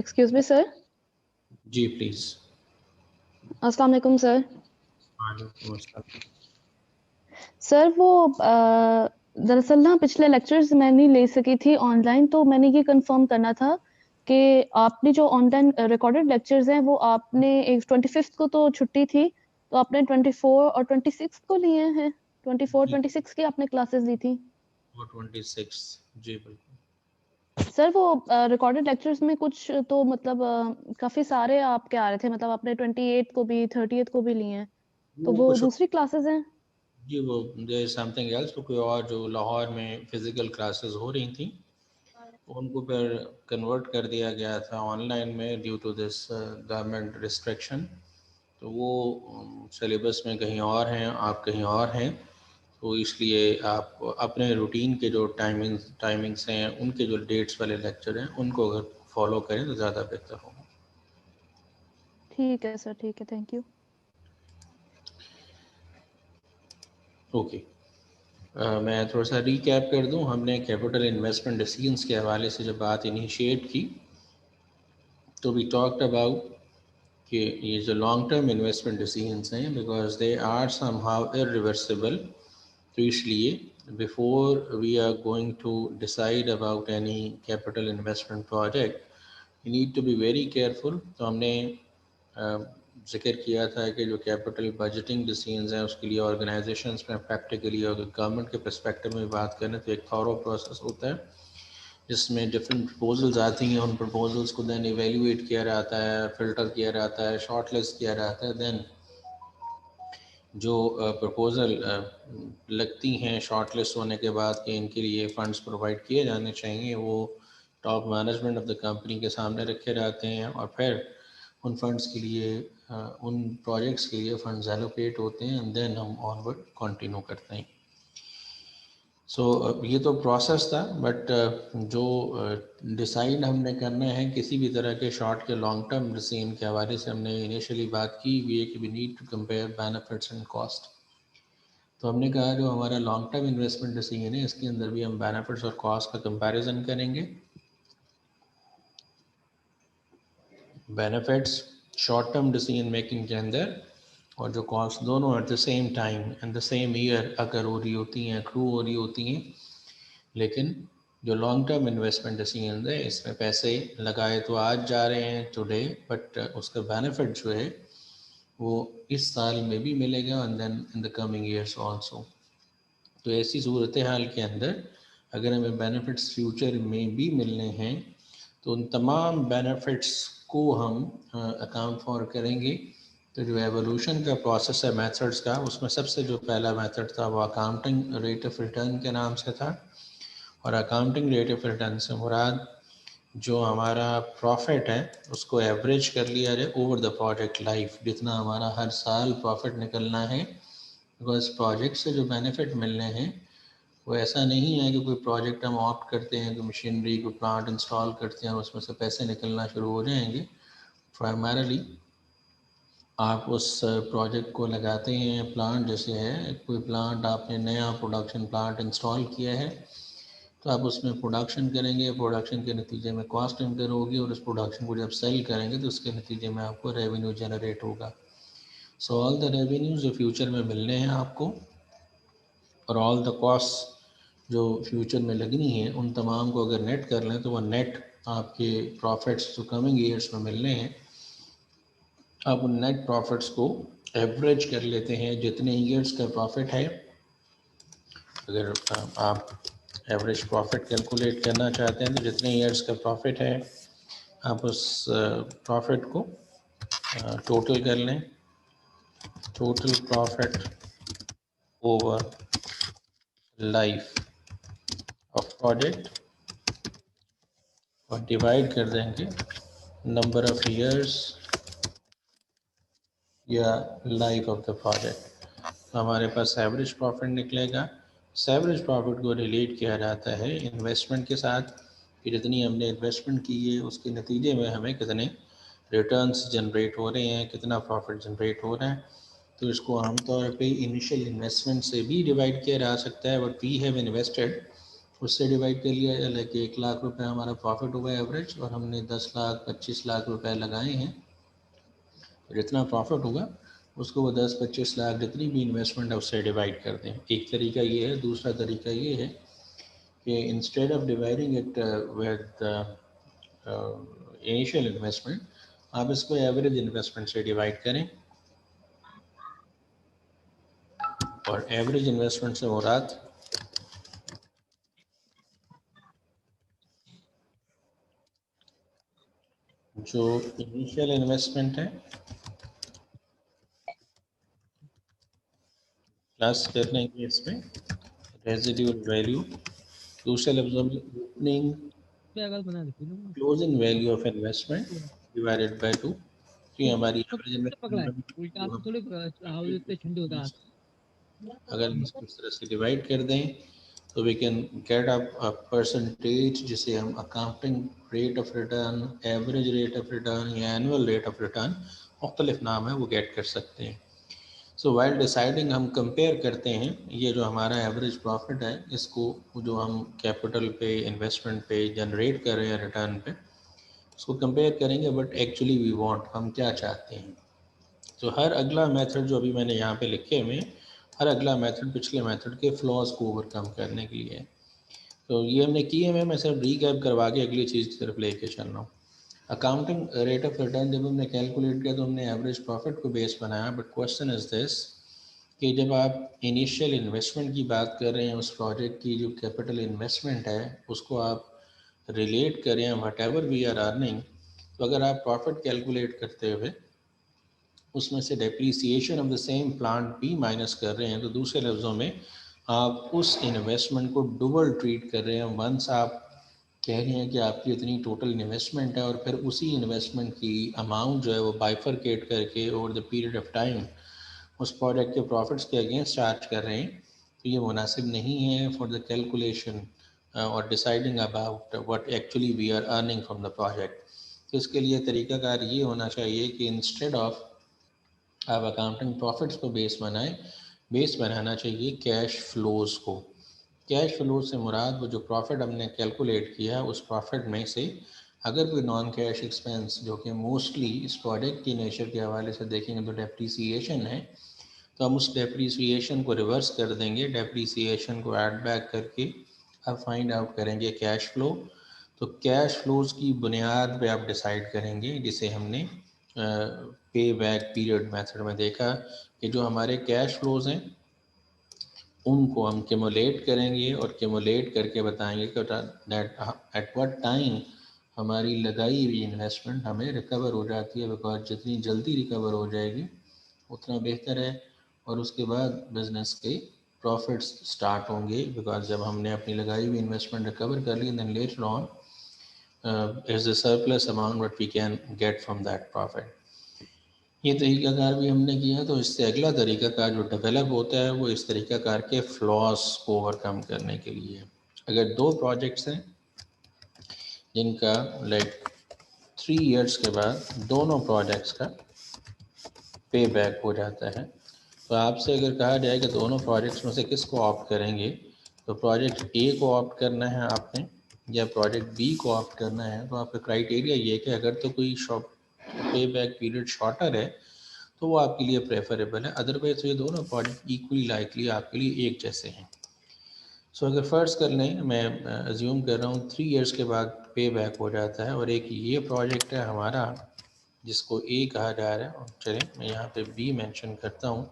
Excuse me sir. जी please. अस्सलाम वालेकुम सर। वालेकुम अस्सलाम। सर वो दरअसल ना पिछले लेक्चर्स मैं नहीं ले सकी थी ऑनलाइन, तो मैंने ये कंफर्म करना था कि आपने जो ऑनलाइन रिकॉर्डेड लेक्चर्स हैं वो आपने एक 25th को तो छुट्टी थी, तो आपने 24 और 26 को लिए हैं। 24 26 की आपने क्लासेस ली थी। वो 26 जी बिल्कुल। सर वो रिकॉर्डेड लेक्चर्स में कुछ तो मतलब काफी सारे आपके आ रहे थे, मतलब आपने 28 को भी 30th को भी लिए हैं, तो वो वो कुछ दूसरी क्लासेस हैं। जी वो देयर समथिंग एल्स, तो कोई और जो लाहौर में फिजिकल क्लासेस हो रही थी उनको फिर कन्वर्ट कर दिया गया था ऑनलाइन में due to this government restriction. तो वो सिलेबस में कहीं और हैं, आप कहीं और हैं, तो इसलिए आप अपने रूटीन के जो टाइमिंग्स हैं, उनके जो डेट्स वाले लेक्चर हैं उनको अगर फॉलो करें तो ज़्यादा बेहतर होगा। ठीक है सर, ठीक है, थैंक यू। ओके। मैं थोड़ा सा रीकैप कर दूं। हमने कैपिटल इन्वेस्टमेंट डिसीजंस के हवाले से जब बात इनिशिएट की तो वी टॉक्ड अबाउट कि ये जो लॉन्ग टर्म इन्वेस्टमेंट डिसीजंस हैं because they are somehow irreversible, तो इसलिए before we are going to decide about any capital investment project you need to be very careful. तो हमने जिक्र किया था कि जो कैपिटल बजटिंग डिसीजंस हैं उसके लिए ऑर्गेनाइजेशंस में प्रैक्टिकली और गवर्नमेंट के पर्सपेक्टिव में बात करें तो एक थॉरो प्रोसेस होता है जिसमें डिफरेंट प्रपोजल्स आती हैं, उन प्रपोजल्स को देन इवेल्युएट किया जाता है, फ़िल्टर किया जाता है, शॉर्ट लिस्ट किया जाता है। देन जो प्रपोज़ल लगती हैं शॉर्ट लिस्ट होने के बाद कि इनके लिए फ़ंड्स प्रोवाइड किए जाने चाहिए, वो top management of the company के सामने रखे जाते हैं और फिर उन फंड्स के लिए उन प्रोजेक्ट्स के लिए फंड्स एलोकेट होते हैं एंड देन हम ऑनवर्ड कंटिन्यू करते हैं। सो ये तो प्रोसेस था, बट जो डिसाइड हमने करना है किसी भी तरह के शॉर्ट के लॉन्ग टर्म डिसीजन के हवाले से हमने इनिशियली बात की हुई है कि we need to compare benefits and cost. तो हमने कहा जो हमारा लॉन्ग टर्म इन्वेस्टमेंट डिसीजन है इसके अंदर भी हम बेनिफिट्स और कॉस्ट का कंपैरिजन करेंगे। Benefits short term decision making के अंदर और जो कॉस्ट दोनों at the same time and the same year अगर हो रही होती हैं, एक्रू हो रही होती हैं। लेकिन जो लॉन्ग टर्म इन्वेस्टमेंट डिसीजन है इसमें पैसे लगाए तो आज जा रहे हैं टुडे, बट उसका बेनिफिट जो है वो इस साल में भी मिलेगा and then in the coming years also. तो ऐसी सूरत हाल के अंदर अगर हमें बेनिफिट्स फ्यूचर में भी मिलने हैं तो उन तमाम बेनिफिट्स को हम अकाउंट फॉर करेंगे। तो जो एवोल्यूशन का प्रोसेस है मेथड्स का, उसमें सबसे जो पहला मेथड था वो अकाउंटिंग रेट ऑफ रिटर्न के नाम से था। और अकाउंटिंग रेट ऑफ रिटर्न से मुराद जो हमारा प्रॉफिट है उसको एवरेज कर लिया जाए ओवर द प्रोजेक्ट लाइफ, जितना हमारा हर साल प्रॉफिट निकलना है। बिकॉज प्रोजेक्ट से जो बेनिफिट मिलने हैं वो ऐसा नहीं है कि कोई प्रोजेक्ट हम ऑप्ट करते हैं, कोई मशीनरी कोई प्लांट इंस्टॉल करते हैं उसमें से पैसे निकलना शुरू हो जाएंगे। प्राइमरली आप उस प्रोजेक्ट को लगाते हैं, प्लांट जैसे है कोई प्लांट आपने नया प्रोडक्शन प्लांट इंस्टॉल किया है तो आप उसमें प्रोडक्शन करेंगे, प्रोडक्शन के नतीजे में कॉस्ट इनकर होगी और उस प्रोडक्शन को जब सेल करेंगे तो उसके नतीजे में आपको रेवेन्यू जनरेट होगा। सो ऑल द रेवेन्यूज जो फ्यूचर में मिलने हैं आपको और ऑल द कॉस्ट जो फ्यूचर में लगनी है उन तमाम को अगर नेट कर लें तो वह नेट आपके प्रॉफिट्स जो कमिंग ईयर्स में मिलने हैं, आप उन नेट प्रॉफिट्स को एवरेज कर लेते हैं। जितने ईयर्स का प्रॉफिट है, अगर आप एवरेज प्रॉफिट कैलकुलेट करना चाहते हैं तो जितने ईयर्स का प्रॉफिट है आप उस प्रॉफिट को टोटल कर लें, total profit over life of project, और डिवाइड कर देंगे नंबर ऑफ ईयर्स या लाइफ ऑफ द प्रोजेक्ट। तो हमारे पास एवरेज प्रॉफिट निकलेगा। एवरेज प्रॉफिट को रिलेट किया जाता है इन्वेस्टमेंट के साथ कि जितनी हमने इन्वेस्टमेंट की है उसके नतीजे में हमें कितने रिटर्न्स जनरेट हो रहे हैं, कितना प्रॉफिट जनरेट हो रहा है। तो इसको आमतौर पे इनिशियल इन्वेस्टमेंट से भी डिवाइड किया जा सकता है, बट वी हैव इन्वेस्टेड उससे डिवाइड कर लिया, लाइक 1 लाख रुपए हमारा प्रॉफिट हुआ एवरेज और हमने 10 लाख 25 लाख रुपए लगाए हैं, जितना प्रॉफिट होगा उसको वो 10-25 लाख जितनी भी इन्वेस्टमेंट है उससे डिवाइड कर दें। एक तरीका ये है। दूसरा तरीका ये है कि instead of dividing it with initial investment, आप इसको एवरेज इन्वेस्टमेंट से डिवाइड करें। और एवरेज इन्वेस्टमेंट से मुराद जो इनिशियल इन्वेस्टमेंट है प्लस करने के इसमें रेजिड्यूल वैल्यू, दूसरे लफ्जों में opening closing value of investment divided by 2, कि हमारी एवरेज इन्वेस्टमेंट अगर हम इसको इस तरह से डिवाइड कर दें तो we can get a percentage जिसे हम accounting rate of return, average rate of return या एनुअल रेट ऑफ रिटर्न, मुख्तलिफ नाम है, वो गेट कर सकते हैं। सो वाइल डिसाइडिंग हम कंपेयर करते हैं ये जो हमारा एवरेज प्रॉफिट है इसको जो हम कैपिटल पे इन्वेस्टमेंट पे जनरेट कर रहे हैं रिटर्न पे, उसको कंपेयर करेंगे बट एक्चुअली वी वांट, हम क्या चाहते हैं। तो हर अगला मेथड जो अभी मैंने यहाँ पे लिखे हुए, हर अगला मेथड पिछले मेथड के फ्लॉज को ओवरकम करने के लिए है। तो ये हमने किए हुए, मैं सिर्फ रीकैप करवा के अगली चीज़ की तरफ लेके चल रहा हूँ। अकाउंटिंग रेट ऑफ रिटर्न जब हमने कैलकुलेट किया तो हमने एवरेज प्रॉफिट को बेस बनाया, बट क्वेश्चन इज दिस कि जब आप इनिशियल इन्वेस्टमेंट की बात कर रहे हैं, उस प्रोजेक्ट की जो कैपिटल इन्वेस्टमेंट है उसको आप रिलेट करें whatever we are earning, तो अगर आप प्रॉफिट कैलकुलेट करते हुए उसमें से depreciation of the same plant भी माइनस कर रहे हैं, तो दूसरे लफ्ज़ों में आप उस इन्वेस्टमेंट को डबल ट्रीट कर रहे हैं। वंस आप कह रहे हैं कि आपकी इतनी टोटल इन्वेस्टमेंट है और फिर उसी इन्वेस्टमेंट की अमाउंट जो है वो बाइफरकेट करके over the period of time उस प्रोडक्ट के प्रॉफिट्स के अगेंस्ट चार्ज कर रहे हैं, तो ये मुनासिब नहीं है फॉर द कैलकुलेशन और deciding about what actually we are earning from the project. तो इसके लिए तरीकाकार ये होना चाहिए कि इंस्टेड ऑफ आप अकाउंटिंग प्रॉफिट्स को बेस बनाएं, बेस बनाना चाहिए कैश फ्लोज़ को। कैश फ्लो से मुराद वो जो प्रॉफिट हमने कैलकुलेट किया उस प्रॉफिट में से अगर कोई नॉन कैश एक्सपेंस जो कि मोस्टली इस प्रोडक्ट की नेचर के हवाले से देखेंगे तो डेप्रीसिएशन है, तो हम उस डेप्रीसिएशन को रिवर्स कर देंगे, डेप्रीसिएशन को ऐड बैक करके अब फाइंड आउट करेंगे कैश फ्लो। तो कैश फ्लोज की बुनियाद पे आप डिसाइड करेंगे, जिसे हमने पे बैक पीरियड मेथड में देखा कि जो हमारे कैश फ्लोज हैं उनको हम क्यूमुलेट करेंगे और क्यूमुलेट करके बताएंगे कि दैट एट व्हाट टाइम हमारी लगाई हुई इन्वेस्टमेंट हमें रिकवर हो जाती है, बिकॉज जितनी जल्दी रिकवर हो जाएगी उतना बेहतर है। और उसके बाद बिजनेस के प्रॉफिट्स स्टार्ट होंगे, बिकॉज जब हमने अपनी लगाई हुई इन्वेस्टमेंट रिकवर कर ली then later on is the surplus amount what we can get from that profit. ये तरीक़ाकार भी हमने किया। तो इससे अगला तरीक़ाकार जो डेवलप होता है वो इस तरीक़ाकार के फ्लॉस को ओवरकम करने के लिए। अगर दो प्रोजेक्ट्स हैं जिनका लाइक 3 इयर्स के बाद दोनों प्रोजेक्ट्स का पे बैक हो जाता है, तो आपसे अगर कहा जाए कि दोनों प्रोजेक्ट्स में से किसको ऑप्ट करेंगे, तो प्रोजेक्ट ए को ऑप्ट करना है आपने या प्रोजेक्ट बी को ऑप्ट करना है, तो आपका क्राइटेरिया ये है कि अगर तो कोई पे बैक पीरियड शॉर्टर है तो वो आपके लिए प्रेफरेबल है, अदरवाइज तो ये दोनों प्रोजेक्ट इक्वली लाइकली आपके लिए एक जैसे हैं। सो अगर फ़र्ज़ कर लें, मैं अज्यूम कर रहा हूँ 3 इयर्स के बाद पे बैक हो जाता है और एक ये प्रोजेक्ट है हमारा जिसको ए कहा जा रहा है, और चलें मैं यहाँ पे बी मेंशन करता हूँ।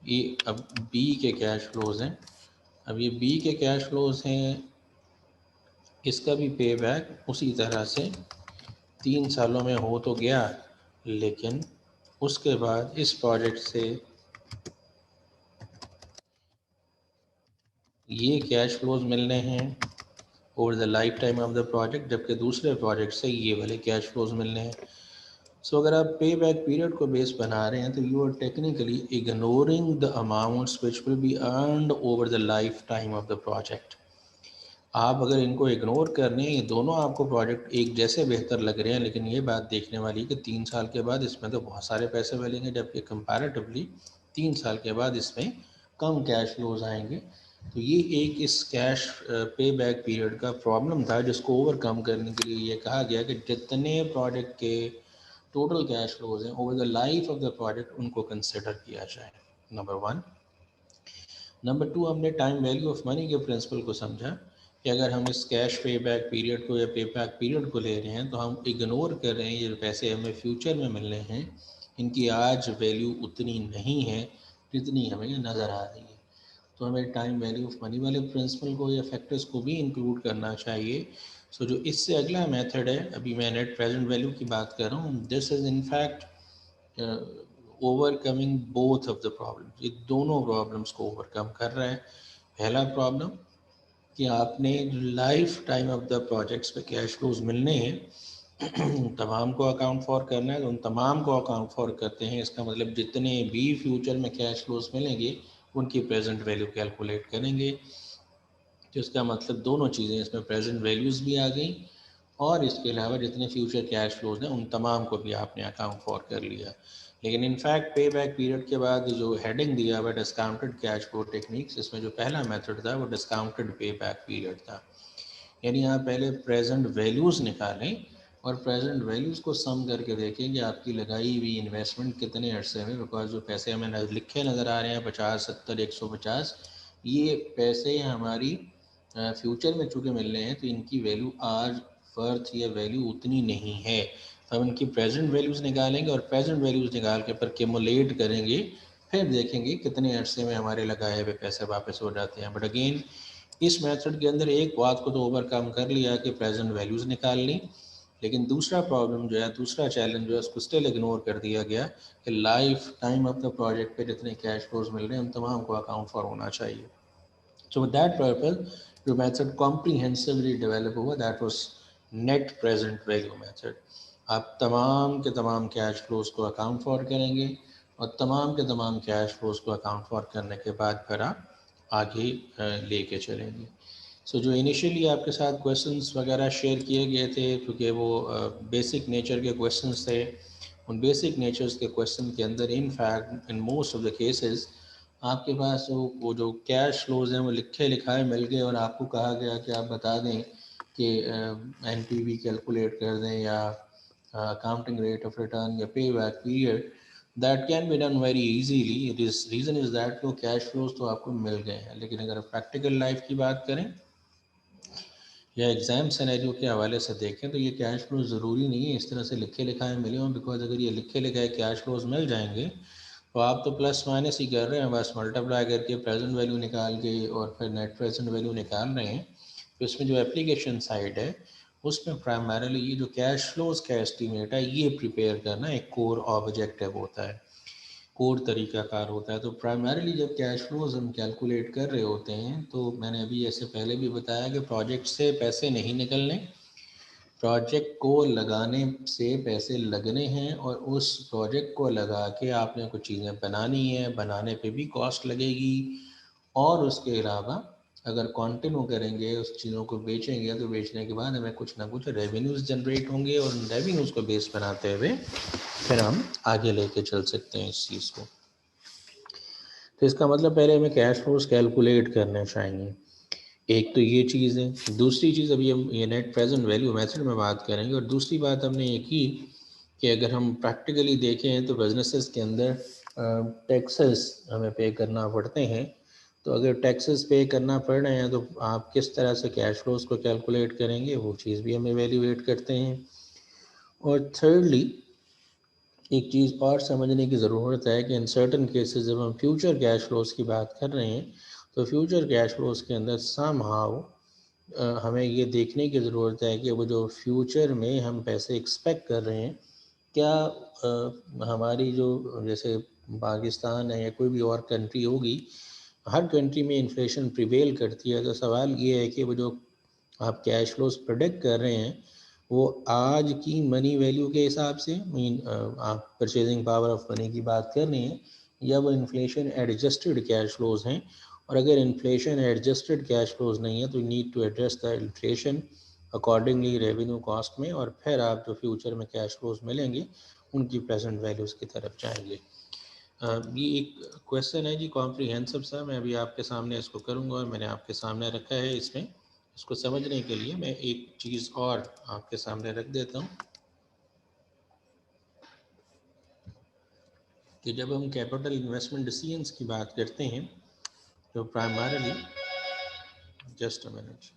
ये अब बी के कैश फ्लोज़ हैं, अब ये बी के कैश फ्लोज़ हैं, इसका भी पे बैक उसी तरह से 3 सालों में हो तो गया, लेकिन उसके बाद इस प्रोजेक्ट से ये कैश फ्लोज मिलने हैं over the lifetime of the project, जबकि दूसरे प्रोजेक्ट से ये वाले कैश फ्लोज मिलने हैं। सो अगर आप पे बैक पीरियड को बेस बना रहे हैं तो you are technically ignoring the amounts which will be earned over the lifetime of the project. आप अगर इनको इग्नोर कर रहे हैं, ये दोनों आपको प्रोजेक्ट एक जैसे बेहतर लग रहे हैं, लेकिन ये बात देखने वाली है कि 3 साल के बाद इसमें तो बहुत सारे पैसे मिलेंगे, जबकि कंपैरेटिवली 3 साल के बाद इसमें कम कैश फ्लोज आएंगे। तो ये एक इस कैश पे बैक पीरियड का प्रॉब्लम था, जिसको ओवरकम करने के लिए ये कहा गया कि जितने प्रोजेक्ट के टोटल कैश फ्लोज हैं over the life of the project उनको कंसिडर किया जाए, नंबर 1। नंबर 2, हमने टाइम वैल्यू ऑफ मनी के प्रिंसिपल को समझा कि अगर हम इस कैश पे बैक पीरियड को या पे बैक पीरियड को ले रहे हैं तो हम इग्नोर कर रहे हैं ये पैसे हमें फ्यूचर में मिलने हैं, इनकी आज वैल्यू उतनी नहीं है जितनी हमें नज़र आ रही है। तो हमें टाइम वैल्यू ऑफ मनी वाले प्रिंसिपल को या फैक्टर्स को भी इंक्लूड करना चाहिए। सो जो इससे अगला मेथड है, अभी मैं नेट प्रेजेंट वैल्यू की बात कर रहा हूँ, this is in fact overcoming both of the problem, ये दोनों प्रॉब्लम्स को ओवरकम कर रहा है। पहला प्रॉब्लम कि आपने life time of the projects पे कैश फ्लोज मिलने हैं तमाम को अकाउंट फॉर करना है, तो उन तमाम को अकाउंट फॉर करते हैं। इसका मतलब जितने भी फ्यूचर में कैश फ्लोज मिलेंगे उनकी प्रेजेंट वैल्यू कैलकुलेट करेंगे। तो इसका मतलब दोनों चीज़ें, इसमें प्रेजेंट वैल्यूज़ भी आ गई और इसके अलावा जितने फ्यूचर कैश फ्लोज हैं उन तमाम को भी आपने अकाउंट फॉर कर लिया। लेकिन इनफैक्ट पे बैक पीरियड के बाद जो हेडिंग दिया हुआ डिस्काउंटेड कैश फ्लो टेक्निक्स, इसमें जो पहला मेथड था वो डिस्काउंटेड पे बैक पीरियड था। यानी आप पहले प्रेजेंट वैल्यूज़ निकालें और प्रेजेंट वैल्यूज़ को सम करके देखें कि आपकी लगाई हुई इन्वेस्टमेंट कितने अरसे में, बिकॉज जो पैसे हमें लिखे नज़र आ रहे हैं 50, 70, 150, ये पैसे हमारी फ्यूचर में चूँकि मिल रहे हैं तो इनकी वैल्यू आज वर्थ या वैल्यू उतनी नहीं है। तो हम इनकी प्रेजेंट वैल्यूज़ निकालेंगे और प्रेजेंट वैल्यूज़ निकाल के पर क्यूमुलेट करेंगे, फिर देखेंगे कितने अरसे में हमारे लगाए हुए पैसे वापस हो जाते हैं। बट अगेन इस मेथड के अंदर एक बात को तो ओवरकम कर लिया कि प्रेजेंट वैल्यूज़ निकाल ली, लेकिन दूसरा प्रॉब्लम जो है, दूसरा चैलेंज जो है, उसको स्टिल इग्नोर कर दिया गया कि life time of the project पे जितने कैश फ्लोज मिल रहे हैं उन तमाम को अकाउंट फॉर होना चाहिए। So with that purpose, जो method comprehensively develop हुआ, that was net present value method। आप तमाम के तमाम कैश फ्लोज को अकाउंट फॉर करेंगे और तमाम के तमाम कैश फ्लोज को अकाउंट फॉर करने के बाद फिर आप आगे लेके चलेंगे। सो जो इनिशियली आपके साथ क्वेश्चंस वगैरह शेयर किए गए थे, क्योंकि वो बेसिक नेचर के क्वेश्चंस थे, उन बेसिक नेचर्स के क्वेश्चन के अंदर in fact in most of the cases आपके पास वो जो कैश फ्लोज हैं वो लिखे लिखाए मिल गए और आपको कहा गया कि आप बता दें कि एनपीवी कैलकुलेट कर दें या अकाउंटिंग रेट ऑफ रिटर्न या पे back period. That can be done very easily. It is reason is that वो कैश फ्लोज तो आपको मिल गए हैं, लेकिन अगर प्रैक्टिकल लाइफ की बात करें या एग्ज़ाम सिनेरियो के हवाले से देखें तो ये कैश फ्लो ज़रूरी नहीं है इस तरह से लिखे लिखाए मिले हों, बिकॉज अगर ये लिखे लिखाए कैश फ्लोज मिल जाएंगे तो आप तो प्लस माइनस ही कर रहे हैं, बस मल्टीप्लाई करके प्रेजेंट वैल्यू निकाल के और फिर नेट प्रेजेंट वैल्यू निकाल रहे हैं। तो इसमें जो एप्लीकेशन साइड है उसमें प्राइमरीली ये जो कैश फ्लोज का एस्टीमेट है ये प्रिपेयर करना एक कोर ऑब्जेक्टिव होता है, कोर तरीकाकार होता है। तो प्राइमरीली जब कैश फ्लोज हम कैलकुलेट कर रहे होते हैं तो मैंने अभी ऐसे पहले भी बताया कि प्रोजेक्ट से पैसे नहीं निकलने, प्रोजेक्ट को लगाने से पैसे लगने हैं और उस प्रोजेक्ट को लगा के आपने कुछ चीज़ें बनानी है, बनाने पे भी कॉस्ट लगेगी और उसके अलावा अगर कंटिन्यू करेंगे उस चीज़ों को बेचेंगे तो बेचने के बाद हमें कुछ ना कुछ रेवेन्यूज़ जनरेट होंगे और उन रेवेन्यूज़ को बेस बनाते हुए फिर हम आगे लेके चल सकते हैं इस चीज़ को। तो इसका मतलब पहले हमें कैश फ्लोज कैलकुलेट करने चाहिए, एक तो ये चीज़ है। दूसरी चीज़ अभी हम ये नेट प्रेजेंट वैल्यू मेथड में बात करेंगे और दूसरी बात हमने ये की कि अगर हम प्रैक्टिकली देखें तो बिजनेसेस के अंदर टैक्सेस हमें पे करना पड़ते हैं। तो अगर टैक्सेस पे करना पड़ रहे हैं तो आप किस तरह से कैश फ्लोज को कैलकुलेट करेंगे, वो चीज़ भी हम एवेल्यूएट करते हैं। और थर्डली एक चीज़ और समझने की ज़रूरत है कि इन सर्टन केसेस जब हम फ्यूचर कैश फ्लोज की बात कर रहे हैं तो फ्यूचर कैश फ्लोज के अंदर समहाउ हमें ये देखने की ज़रूरत है कि वो जो फ्यूचर में हम पैसे एक्सपेक्ट कर रहे हैं क्या हमारी जो जैसे पाकिस्तान है या कोई भी और कंट्री होगी, हर कंट्री में इन्फ्लेशन प्रिवेल करती है। तो सवाल ये है कि वो जो आप कैश फ्लोज प्रोडिक्ट कर रहे हैं वो आज की मनी वैल्यू के हिसाब से मीन आप परचेजिंग पावर ऑफ मनी की बात कर रहे हैं या वो इन्फ्लेशन एडजस्टेड कैश फ्लोज हैं। और अगर इन्फ्लेशन एडजस्टेड कैश फ्लोज नहीं है तो need to address the inflation accordingly revenue cost में, और फिर आप जो फ्यूचर में कैश फ्लोज मिलेंगे उनकी प्रेजेंट वैल्यूज़ की तरफ जाएंगे। ये एक क्वेश्चन है जी कॉम्प्रिहेंसिव सा, मैं अभी आपके सामने इसको करूँगा और मैंने आपके सामने रखा है। इसमें इसको समझने के लिए मैं एक चीज़ और आपके सामने रख देता हूँ कि जब हम कैपिटल इन्वेस्टमेंट डिसीजंस की बात करते हैं तो प्राइमरली, जस्ट अ मिनट,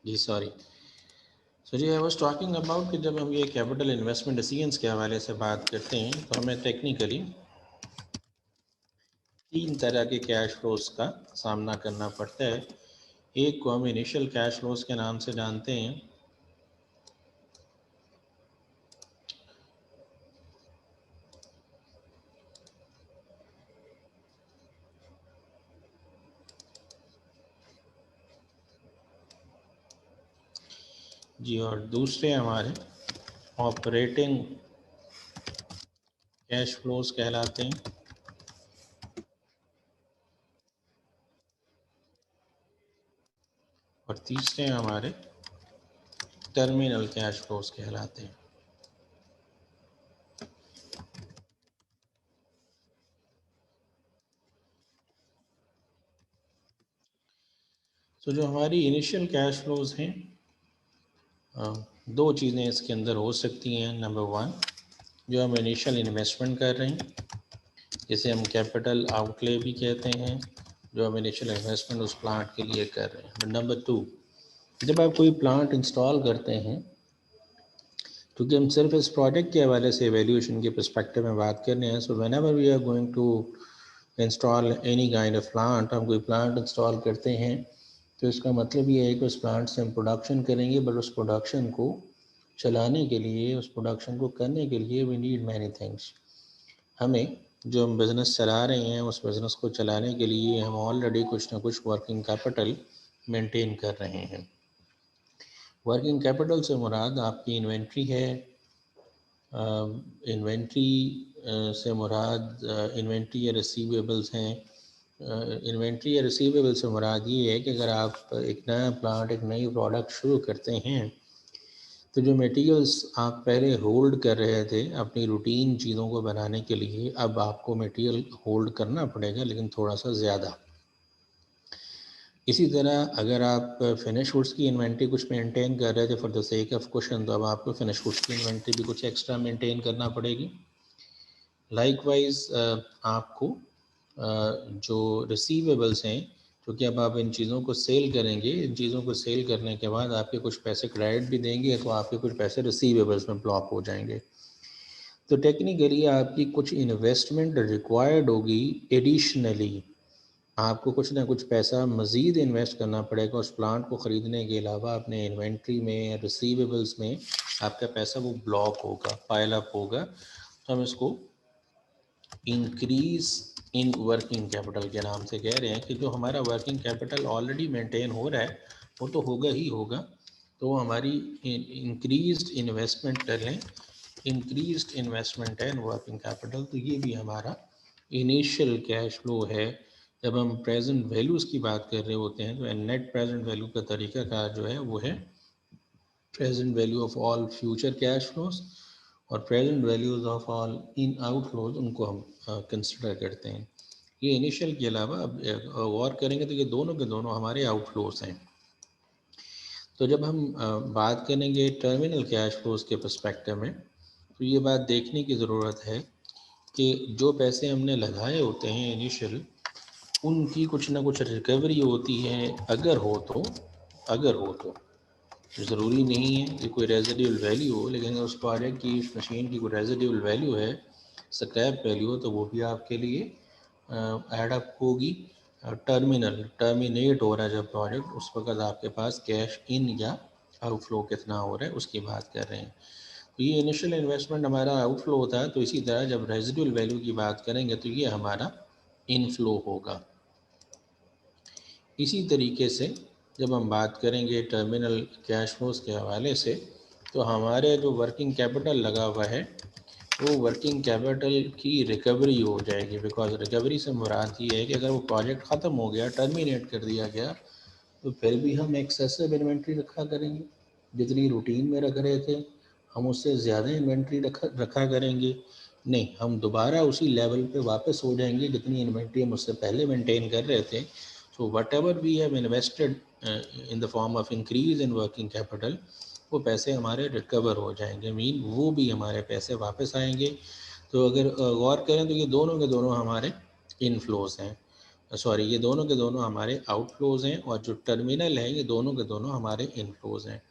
जी सॉरी। सो जी आई वाज टॉकिंग अबाउट कि जब हम ये कैपिटल इन्वेस्टमेंट डिसीजंस के हवाले से बात करते हैं तो हमें टेक्निकली 3 तरह के कैश फ्लोज का सामना करना पड़ता है। एक को हम इनिशियल कैश फ्लोज के नाम से जानते हैं, जी, और दूसरे हमारे ऑपरेटिंग कैश फ्लोज कहलाते हैं, और तीसरे हमारे टर्मिनल कैश फ्लोज कहलाते हैं। तो जो हमारी इनिशियल कैश फ्लोज हैं, दो चीज़ें इसके अंदर हो सकती हैं। नंबर वन, जो हम इनिशियल इन्वेस्टमेंट कर रहे हैं, जिसे हम कैपिटल आउटले भी कहते हैं, जो हम इनिशियल इन्वेस्टमेंट उस प्लांट के लिए कर रहे हैं। नंबर टू, जब आप कोई प्लांट इंस्टॉल करते हैं, क्योंकि हम सिर्फ इस प्रोडक्ट के हवाले से एवेल्यूएशन के पर्सपेक्टिव में बात कर रहे हैं, so whenever we are going to install any kind of plant, हम कोई प्लांट इंस्टॉल करते हैं तो इसका मतलब ये है कि उस प्लांट से हम प्रोडक्शन करेंगे, बट उस प्रोडक्शन को चलाने के लिए, उस प्रोडक्शन को करने के लिए वी नीड मैनी थिंग्स। हमें, जो हम बिज़नेस चला रहे हैं, उस बिज़नेस को चलाने के लिए हम ऑलरेडी कुछ ना कुछ वर्किंग कैपिटल मेंटेन कर रहे हैं। वर्किंग कैपिटल से मुराद आपकी इन्वेंट्री है, इन्वेंट्री से मुराद इन्वेंट्री या रिसीवेबल्स हैं। इन्वेंट्री या रिसीवेबल से मुराद ये है कि अगर आप एक नया प्लांट, एक नई प्रोडक्ट शुरू करते हैं तो जो मटेरियल्स आप पहले होल्ड कर रहे थे अपनी रूटीन चीज़ों को बनाने के लिए, अब आपको मटेरियल होल्ड करना पड़ेगा, लेकिन थोड़ा सा ज़्यादा। इसी तरह अगर आप फिनिश गुड्स की इन्वेंट्री कुछ मेंटेन कर रहे थे for the sake of cushion, तो अब आपको फिनिश गुड्स की इन्वेंट्री भी कुछ एक्स्ट्रा मेंटेन करना पड़ेगी। लाइकवाइज आपको जो रिसीवेबल्स हैं, क्योंकि अब आप इन चीज़ों को सेल करेंगे, इन चीज़ों को सेल करने के बाद आपके कुछ पैसे क्रेडिट भी देंगे, तो आपके कुछ पैसे रिसीवेबल्स में ब्लॉक हो जाएंगे। तो टेक्निकली आपकी कुछ इन्वेस्टमेंट रिक्वायर्ड होगी एडिशनली, आपको कुछ ना कुछ पैसा मज़ीद इन्वेस्ट करना पड़ेगा उस प्लांट को ख़रीदने के अलावा। अपने इन्वेंट्री में, रिसीवेबल्स में आपका पैसा वो ब्लॉक होगा, पाइल अप होगा। तो हम इसको इंक्रीज़ इन वर्किंग कैपिटल के नाम से कह रहे हैं कि जो हमारा वर्किंग कैपिटल ऑलरेडी मेंटेन हो रहा है वो तो होगा ही होगा, तो हमारी इंक्रीज्ड इन्वेस्टमेंट कर लें, इंक्रीज्ड इन्वेस्टमेंट है इन वर्किंग कैपिटल। तो ये भी हमारा इनिशियल कैश फ्लो है। जब हम प्रेजेंट वैल्यूज़ की बात कर रहे होते हैं तो नेट प्रेजेंट वैल्यू का तरीक़ाकार जो है वो है present value of all future cash flows, और present values of all in outflows, उनको हम कंसिडर करते हैं। ये इनिशियल के अलावा अब गौर करेंगे तो ये दोनों के दोनों हमारे आउटफ्लोज हैं। तो जब हम बात करेंगे टर्मिनल कैश फ्लोज के पर्सपेक्टिव में, तो ये बात देखने की ज़रूरत है कि जो पैसे हमने लगाए होते हैं इनिशियल, उनकी कुछ ना कुछ रिकवरी होती है अगर हो तो ज़रूरी नहीं है कि कोई रेजिडुअल वैल्यू हो, लेकिन उस प्रोजेक्ट की, उस मशीन की कोई रेजिडुअल वैल्यू है, स्क्रैप वैल्यू हो, तो वो भी आपके लिए ऐड अप होगी। टर्मिनेट हो रहा है जब प्रोजेक्ट, उस वक्त आपके पास कैश इन या आउटफ्लो कितना हो रहा है उसकी बात कर रहे हैं। तो ये इनिशियल इन्वेस्टमेंट हमारा आउटफ्लो होता है। तो इसी तरह जब रेजिडुअल वैल्यू की बात करेंगे तो ये हमारा इनफ्लो होगा। इसी तरीके से जब हम बात करेंगे टर्मिनल कैश फ्लोज के हवाले से, तो हमारे जो वर्किंग कैपिटल लगा हुआ है वो वर्किंग कैपिटल की रिकवरी हो जाएगी। बिकॉज रिकवरी से मुराद ये है कि अगर वो प्रोजेक्ट ख़त्म हो गया, टर्मिनेट कर दिया गया, तो फिर भी हम एक्सेसिव इन्वेंट्री रखा करेंगे। जितनी रूटीन में रख रहे थे हम उससे ज़्यादा इन्वेंट्री रखा करेंगे नहीं, हम दोबारा उसी लेवल पे वापस हो जाएंगे जितनी इन्वेंट्री हम उससे पहले मेंटेन कर रहे थे। So whatever we have invested in the form of increase in working capital, वो पैसे हमारे रिकवर हो जाएंगे, मीन वो भी हमारे पैसे वापस आएंगे। तो अगर गौर करें तो ये दोनों के दोनों हमारे इनफ्लोज हैं, सॉरी ये दोनों के दोनों हमारे आउटफ्लोज हैं, और जो टर्मिनल है ये दोनों के दोनों हमारे इनफ्लोज हैं।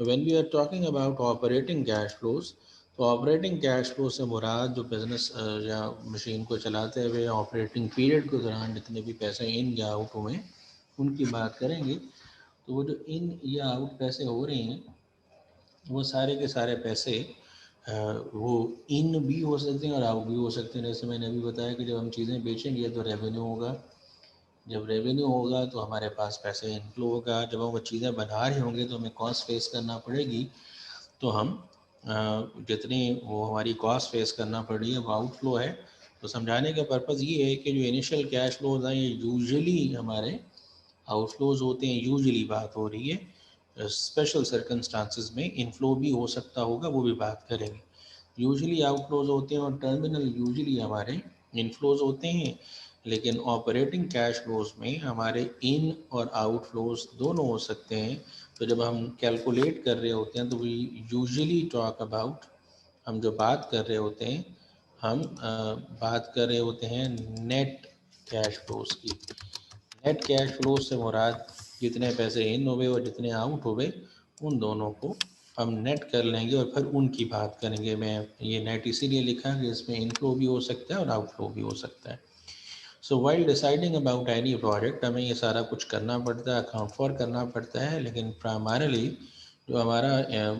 When we are talking about operating cash flows, तो ऑपरेटिंग कैश फ्लो से मुराद जो बिज़नेस या मशीन को चलाते हुए ऑपरेटिंग पीरियड के दौरान जितने भी पैसे इन या आउट हुए उनकी बात करेंगे। तो वो जो इन या आउट पैसे हो रहे हैं वो सारे के सारे पैसे वो इन भी हो सकते हैं और आउट भी हो सकते हैं। जैसे मैंने अभी बताया कि जब हम चीज़ें बेचेंगे तो रेवेन्यू होगा, जब रेवेन्यू होगा तो हमारे पास पैसे इनफ्लो होगा, जब हम वो चीज़ें बना रहे होंगे तो हमें कॉस्ट फेस करना पड़ेगी, तो हम जितनी वो हमारी कॉस्ट फेस करना पड़ रही है वो आउटफ्लो है। तो समझाने का पर्पज़ ये है कि जो इनिशियल कैश फ्लोज हैं ये यूजुअली हमारे आउटफ्लोज होते हैं, यूजुअली बात हो रही है। स्पेशल सर्कमस्टांसिस में इनफ्लो भी हो सकता होगा, वो भी बात करेंगे। यूजुअली आउटफ्लोज होते हैं और टर्मिनल यूजुअली हमारे इनफ्लोज होते हैं, लेकिन ऑपरेटिंग कैश फ्लोज में हमारे इन और आउटफ्लोज दोनों हो सकते हैं। तो जब हम कैलकुलेट कर रहे होते हैं तो वी यूजुअली टॉक अबाउट, हम जो बात कर रहे होते हैं हम बात कर रहे होते हैं नेट कैश फ्लोज की। नेट कैश फ्लो से मुराद जितने पैसे इन हुए और जितने आउट हुए उन दोनों को हम नेट कर लेंगे और फिर उनकी बात करेंगे। मैं ये नेट इसीलिए लिखा कि इसमें इनफ्लो भी हो सकता है और आउटफ्लो भी हो सकता है। सो while deciding about any project हमें ये सारा कुछ करना पड़ता है, अकाउंट फॉर करना पड़ता है, लेकिन प्राइमरली जो हमारा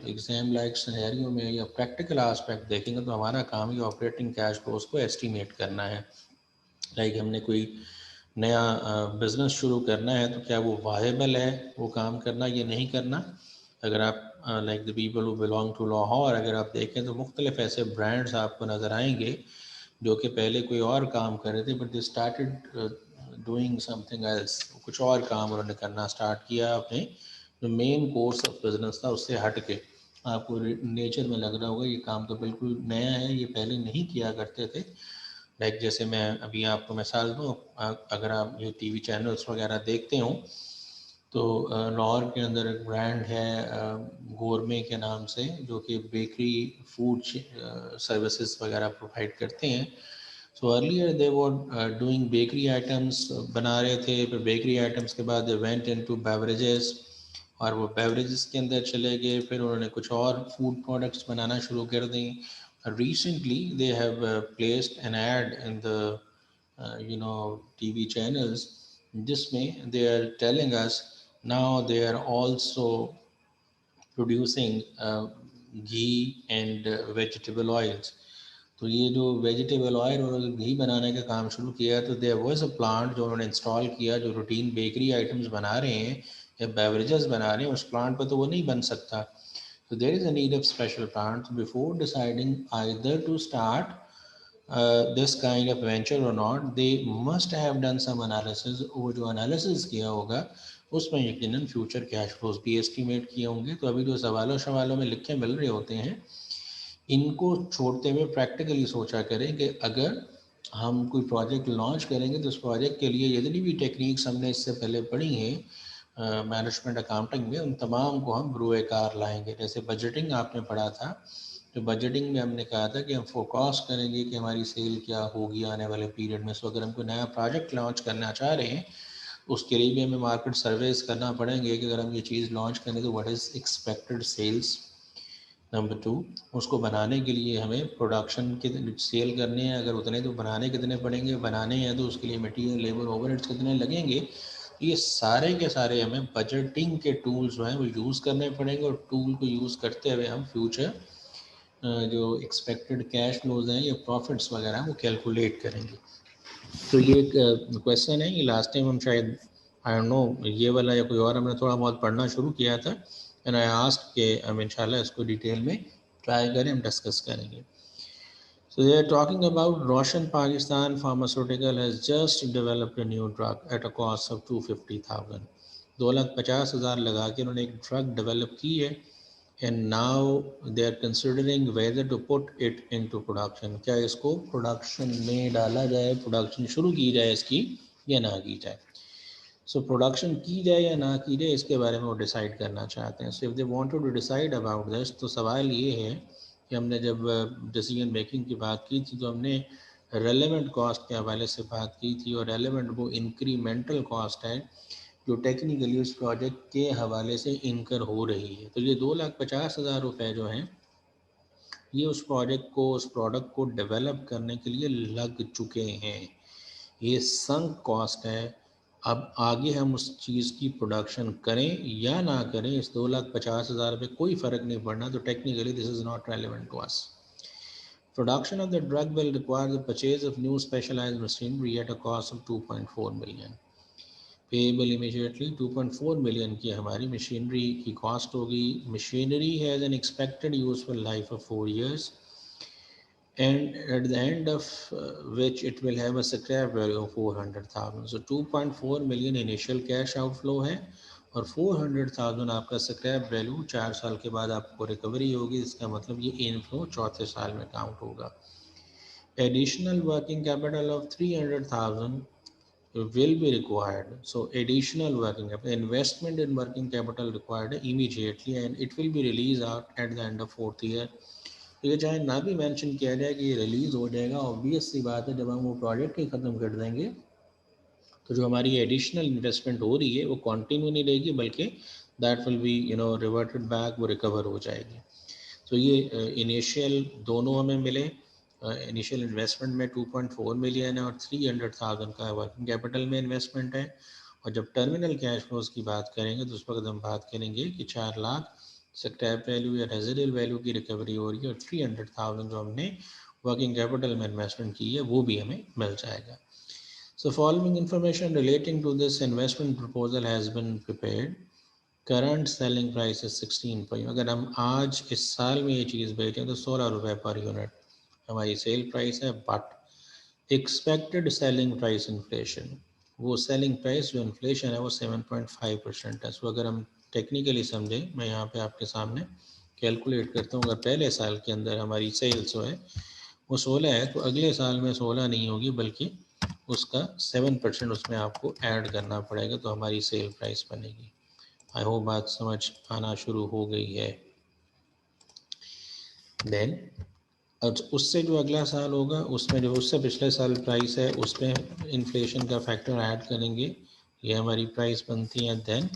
एग्जाम लाइक सिनेरियो में या प्रैक्टिकल आस्पेक्ट देखेंगे तो हमारा काम ये ऑपरेटिंग कैश फ्लोज को एस्टिमेट करना है। लाइक हमने कोई नया बिज़नेस शुरू करना है तो क्या वो वाहेबल है वो काम करना या नहीं करना। अगर आप like the people who belong to Lahore अगर आप देखें तो मुख्तलिफ ऐसे ब्रांड्स आपको नज़र आएंगे जो कि पहले कोई और काम कर रहे थे but they started doing something else, कुछ और काम उन्होंने करना स्टार्ट किया, अपने जो मेन कोर्स ऑफ बिजनेस था उससे हट के। आपको नेचर में लग रहा होगा ये काम तो बिल्कुल नया है, ये पहले नहीं किया करते थे। लाइक जैसे मैं अभी आपको मिसाल दूँ, अगर आप ये टीवी चैनल्स वगैरह देखते हो तो लाहौर के अंदर एक ब्रांड है गोरमे के नाम से, जो कि बेकरी फूड सर्विसेज वगैरह प्रोवाइड करते हैं। So earlier they were doing bakery items बना रहे थे, फिर बेकरी आइटम्स के बाद दे वेंट इनटू बेवरेजेस और वो बेवरेजेस के अंदर चले गए, फिर उन्होंने कुछ और फूड प्रोडक्ट्स बनाना शुरू कर दी। Recently they have placed an ad in the TV channels जिसमें they are telling us now they are also producing ghee and vegetable oils. तो ये जो वेजिटेबल ऑयल और घी बनाने का काम शुरू किया तो देयर वाज अ प्लांट जो उन्होंने इंस्टॉल किया जो रूटीन बेकरी आइटम्स बना रहे हैं या बेवरेजेस बना रहे हैं, उस प्लांट पर तो वो नहीं बन सकता। So there is a need of special plant. So before deciding either to start this kind of venture or not, they must have done some analysis. वो जो analysis किया होगा उसमें यकीनन फ्यूचर कैश फ्लोज भी एस्टिमेट किए होंगे। तो अभी जो सवालों में लिखे मिल रहे होते हैं इनको छोड़ते हुए प्रैक्टिकली सोचा करें कि अगर हम कोई प्रोजेक्ट लॉन्च करेंगे तो उस प्रोजेक्ट के लिए जितनी भी टेक्निक्स हमने इससे पहले पढ़ी हैं मैनेजमेंट अकाउंटिंग में, उन तमाम को हम ब्रोए कार लाएंगे। जैसे बजटिंग आपने पढ़ा था, तो बजटिंग में हमने कहा था कि हम फोरकास्ट करेंगे कि हमारी सेल क्या होगी आने वाले पीरियड में। सो अगर हम कोई नया प्रोजेक्ट लॉन्च करना चाह रहे हैं उसके लिए भी हमें मार्केट सर्वेस करना पड़ेंगे कि अगर हम ये चीज़ लॉन्च करें तो what is expected sales. Number 2, उसको बनाने के लिए हमें प्रोडक्शन के सेल करने हैं, अगर उतने तो बनाने कितने पड़ेंगे, बनाने हैं तो उसके लिए मटेरियल लेबर ओवरहेड्स कितने लगेंगे। ये सारे के सारे हमें बजटिंग के टूल्स जो हैं वो यूज़ करने पड़ेंगे, और टूल को यूज़ करते हुए हम फ्यूचर जो एक्सपेक्टेड कैश फ्लोज हैं या प्रॉफिट्स वगैरह वो कैलकुलेट करेंगे। तो ये एक क्वेश्चन है, ये लास्ट टाइम हम शायद आई डोंट नो ये वाला या कोई और हमने थोड़ा बहुत पढ़ना शुरू किया था, एंड आई आस्क्ड कि हम इंशाल्लाह इसको डिटेल में ट्राई करें, हम डिस्कस करेंगे। So they are talking about Roshan Pakistan Pharmaceutical has just developed a new drug at a cost of 250,000. 2,50,000 लगा के उन्होंने एक ड्रग डेवलप की है, and now they are considering whether to put it into production. क्या इसको production में डाला जाए, प्रोडक्शन शुरू की जाए इसकी या ना की जाए। सो प्रोडक्शन की जाए या ना की जाए इसके बारे में वो डिसाइड करना चाहते हैं। So if they wanted to decide about this, तो सवाल ये है कि हमने जब डिसीजन मेकिंग की बात की थी तो हमने रेलेवेंट कॉस्ट के हवाले से बात की थी, और रेलेवेंट वो इंक्रीमेंटल कॉस्ट है जो टेक्निकली उस प्रोजेक्ट के हवाले से इनकर हो रही है। तो ये 2,50,000 रुपये जो हैं ये उस प्रोजेक्ट को, उस प्रोडक्ट को डेवलप करने के लिए लग चुके हैं। ये संक कॉस्ट है। अब आगे हम उस चीज़ की प्रोडक्शन करें या ना करें, इस 2,50,000 पे कोई फ़र्क नहीं पड़ना। तो technically this is not relevant to us. Production of the drug will require the purchase of new specialized machinery at a cost of 2.4 million. Payable immediately 2.4 million की हमारी मशीनरी की कॉस्ट होगी। Machinery has an expected useful life of 4 years, and at the end of which it will have a scrap value of 400,000. So 2.4 million initial cash outflow है, और 400,000 आपका scrap value 4 साल के बाद आपको रिकवरी होगी। इसका मतलब ये इनफ्लो चौथे साल में काउंट होगा। Additional working capital of 300,000 will be required. So additional working capital, investment in working capital required immediately, and it will be released out at the end of 4th year. ये चाहे ना भी mention किया जाए कि ये release हो जाएगा, ऑब्वियस सी बात है जब हम वो प्रोजेक्ट ही ख़त्म कर देंगे तो जो हमारी एडिशनल इन्वेस्टमेंट हो रही है वो कंटिन्यू नहीं रहेगी, बल्कि that will be reverted back, वो रिकवर हो जाएगी। तो ये इनिशियल दोनों हमें मिले। इनिशियल इन्वेस्टमेंट में 2.4 मिलियन है और 300,000 का वर्किंग कैपिटल में इन्वेस्टमेंट है। और जब टर्मिनल कैश फ्लोज की बात करेंगे तो उस वक्त हम बात करेंगे कि 4 लाख स्क्रैप वैल्यू या रेजिडुअल वैल्यू की रिकवरी हो रही है, और 300,000 जो हमने वर्किंग कैपिटल में इन्वेस्टमेंट की है वो भी हमें मिल जाएगा। So following information relating to this investment proposal has been prepared. Current selling price है 16 पर। अगर हम आज इस साल में ये चीज़ बेचें तो 16 रुपये पर यूनिट हमारी सेल प्राइस है। But expected selling price inflation, वो सेलिंग प्राइस जो इन्फ्लेशन है वो 7.5% है। सो अगर हम टेक्निकली समझें, मैं यहाँ पे आपके सामने कैलकुलेट करता हूँ, अगर पहले साल के अंदर हमारी सेल्स जो है वो 16 है तो अगले साल में 16 नहीं होगी बल्कि उसका 7% उसमें आपको ऐड करना पड़ेगा, तो हमारी सेल प्राइस बनेगी। आई होप बात समझ आना शुरू हो गई है। देन उससे जो अगला साल होगा उसमें जो उससे पिछले साल प्राइस है उस पर इन्फ्लेशन का फैक्टर ऐड करेंगे, ये हमारी प्राइस बनती है। देन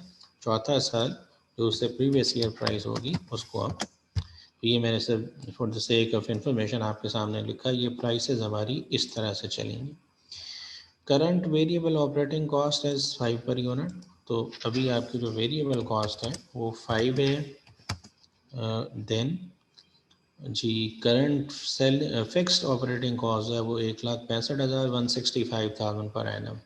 चौथा साल जो उससे प्रीवियस ईयर प्राइस होगी उसको हम, तो ये मैंने सिर्फ for the sake of information आपके सामने लिखा, ये प्राइसेस हमारी इस तरह से चलेंगी। करंट वेरिएबल ऑपरेटिंग कॉस्ट है 5 पर यूनिट, तो अभी आपकी जो वेरिएबल कॉस्ट है वो 5 है। देन जी current cell fixed operating cost है वो 1,65,165,000 per annum.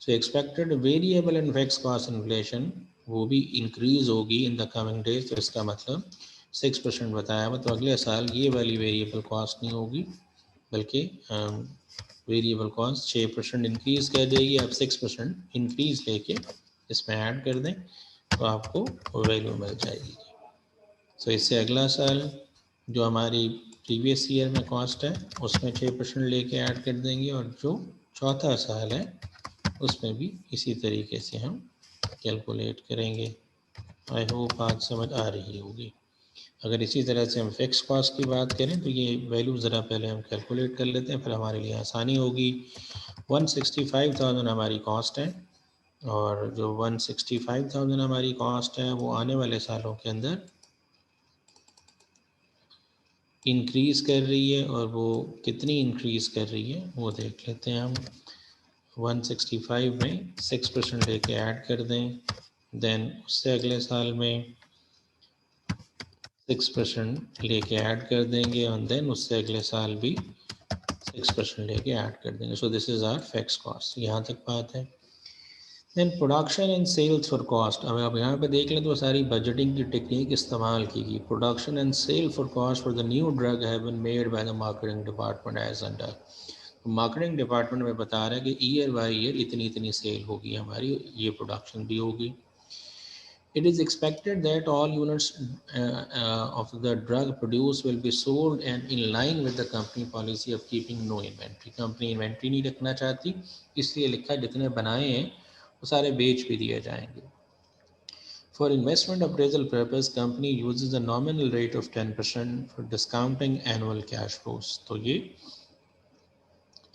So expected variable and fix cost inflation वो भी इंक्रीज होगी इन द कमिंग डेज। तो इसका मतलब 6% बताया हुआ, तो अगले साल ये वाली वेरिएबल कॉस्ट नहीं होगी बल्कि वेरिएबल कॉस्ट 6% इंक्रीज़ कर देगी। आप 6% इंक्रीज़ लेके इसमें ऐड कर दें तो आपको वैल्यू मिल जाएगी। तो इससे अगला साल जो हमारी प्रीवियस ईयर में कॉस्ट है उसमें 6% लेके ऐड कर देंगे, और जो चौथा साल है उसमें भी इसी तरीके से हम कैलकुलेट करेंगे। आई होप बात समझ आ रही होगी। अगर इसी तरह से हम फिक्स कॉस्ट की बात करें तो ये वैल्यू ज़रा पहले हम कैलकुलेट कर लेते हैं, फिर हमारे लिए आसानी होगी। 165,000 हमारी कॉस्ट है, और जो 165,000 हमारी कॉस्ट है वो आने वाले सालों के अंदर इंक्रीज़ कर रही है, और वो कितनी इंक्रीज़ कर रही है वो देख लेते हैं हम। 165 में 6% लेके ऐड कर दें, देन उससे अगले साल में 6% लेके ऐड कर देंगे, और देन उससे अगले साल भी 6% लेके ऐड कर देंगे। So this is our fix cost, यहाँ तक बात है। Then production and sales for cost, अब आप यहाँ पे देख लें तो सारी बजटिंग की टेक्निक इस्तेमाल की गई। Production and sale for cost for the new drug have been made by the marketing department as under. Marketing department में बता रहा है कि ईयर बाय ईयर इतनी इतनी सेल होगी हमारी, ये प्रोडक्शन भी होगी। It is expected that all units of the drug produced will be sold and in line with the company policy of keeping no inventory. Company inventory नहीं रखना चाहती, इसलिए लिखा जितने बनाए हैं वो सारे बेच भी दिए जाएंगे। For investment appraisal purpose, company uses a nominal rate of 10% for discounting annual cash flows. तो ये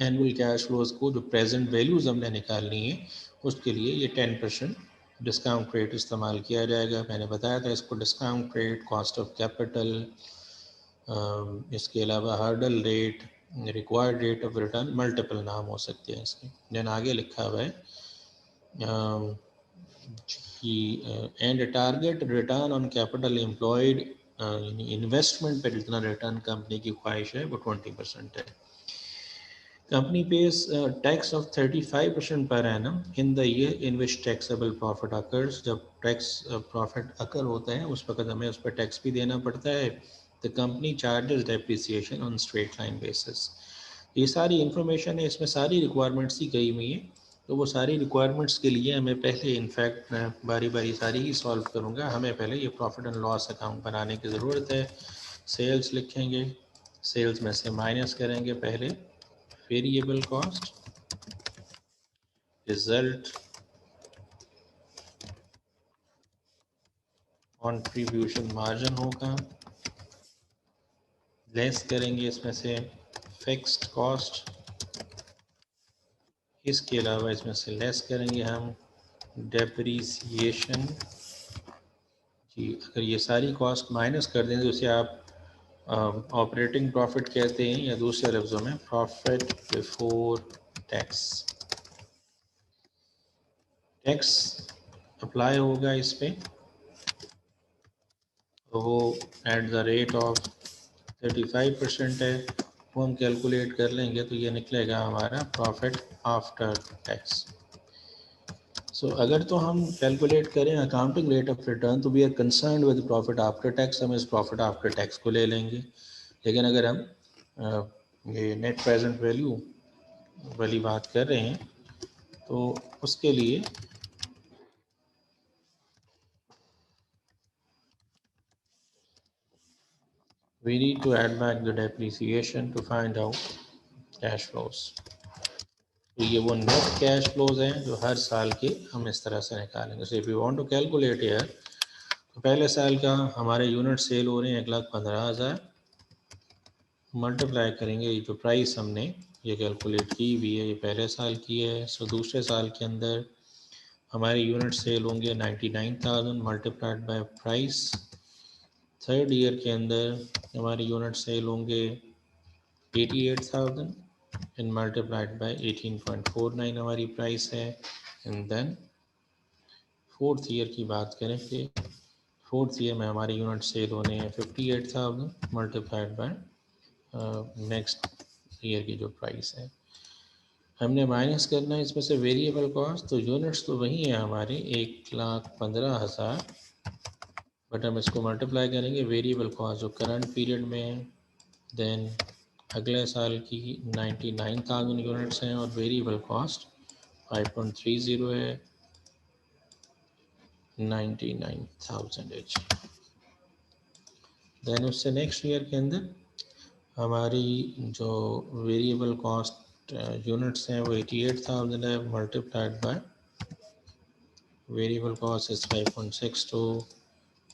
एनुअल कैश फ्लोज को जो प्रेजेंट वैल्यूज़ हमने निकालनी है उसके लिए ये 10% डिस्काउंट रेट इस्तेमाल किया जाएगा। मैंने बताया था इसको discount rate, cost of capital, इसके अलावा hurdle rate, required rate of return, multiple नाम हो सकते हैं इसके। देन आगे लिखा हुआ है and target return on capital employed, investment पर जितना रिटर्न कंपनी की ख्वाहिश है वो 20% है। Company pays tax of 35% per annum in the year in which taxable profit occurs. जब tax profit occur होता है उस वक्त हमें उस पर tax भी देना पड़ता है। The company charges depreciation on straight line basis. ये सारी information है, इसमें सारी requirements ही कही हुई हैं। तो वो सारी requirements के लिए हमें पहले इनफैक्ट मैं बारी बारी सारी ही सॉल्व करूँगा। हमें पहले ये प्रॉफिट एंड लॉस अकाउंट बनाने की ज़रूरत है। सेल्स लिखेंगे, सेल्स में से माइनस करेंगे पहले variable cost, result contribution margin होगा, लेस करेंगे इसमें से फिक्स्ड कॉस्ट, इसके अलावा इसमें से लेस करेंगे हम डेप्रीसिएशन। जी, अगर ये सारी कॉस्ट माइनस कर दें तो उसे आप ऑपरेटिंग प्रॉफिट कहते हैं, या दूसरे लफ्ज़ों में profit before tax. Tax apply होगा इस पे, तो वो एट द रेट ऑफ 35% है, वो हम कैलकुलेट कर लेंगे तो ये निकलेगा हमारा प्रॉफिट आफ्टर टैक्स। सो अगर तो हम कैलकुलेट करें अकाउंटिंग रेट ऑफ रिटर्न तो we are concern with profit after tax, हम इस प्रॉफिट आफ्टर टैक्स को ले लेंगे। लेकिन अगर हम ये नेट प्रेजेंट वैल्यू वाली बात कर रहे हैं तो उसके लिए we need to add back the depreciation to find out cash flows. तो ये वो नेट कैश फ्लोज हैं जो हर साल के हम इस तरह से निकालेंगे। So if you want to calculate here, तो पहले साल का हमारे यूनिट सेल हो रहे हैं 1,15,000, मल्टीप्लाई करेंगे ये जो प्राइस हमने ये कैलकुलेट की हुई है ये पहले साल की है। सो दूसरे साल के अंदर हमारे यूनिट सेल होंगे 99,000 multiplied by price. Third year के अंदर हमारे यूनिट सेल होंगे 88,000 एंड मल्टीप्लाइड बाय 18.49 हमारी प्राइस है। एंड देन फोर्थ ईयर की बात करें कि फोर्थ ईयर में हमारे यूनिट सेल होने हैं 58,000 मल्टीप्लाइड बाय नेक्स्ट ईयर की जो प्राइस है। हमने माइनस करना है इसमें से वेरिएबल कॉस्ट, तो यूनिट्स तो वही है हमारे 1,15,000, बट हम इसको मल्टीप्लाई करेंगे वेरिएबल कॉस्ट जो करंट पीरियड में है। देन अगले साल की 99,000 यूनिट्स हैं और वेरिएबल कॉस्ट 5.30 है 99,000 एच। देन उससे नेक्स्ट ईयर के अंदर हमारी जो वेरिएबल कॉस्ट यूनिट्स हैं वो 88,000 है, multiplied by variable cost is 5.62।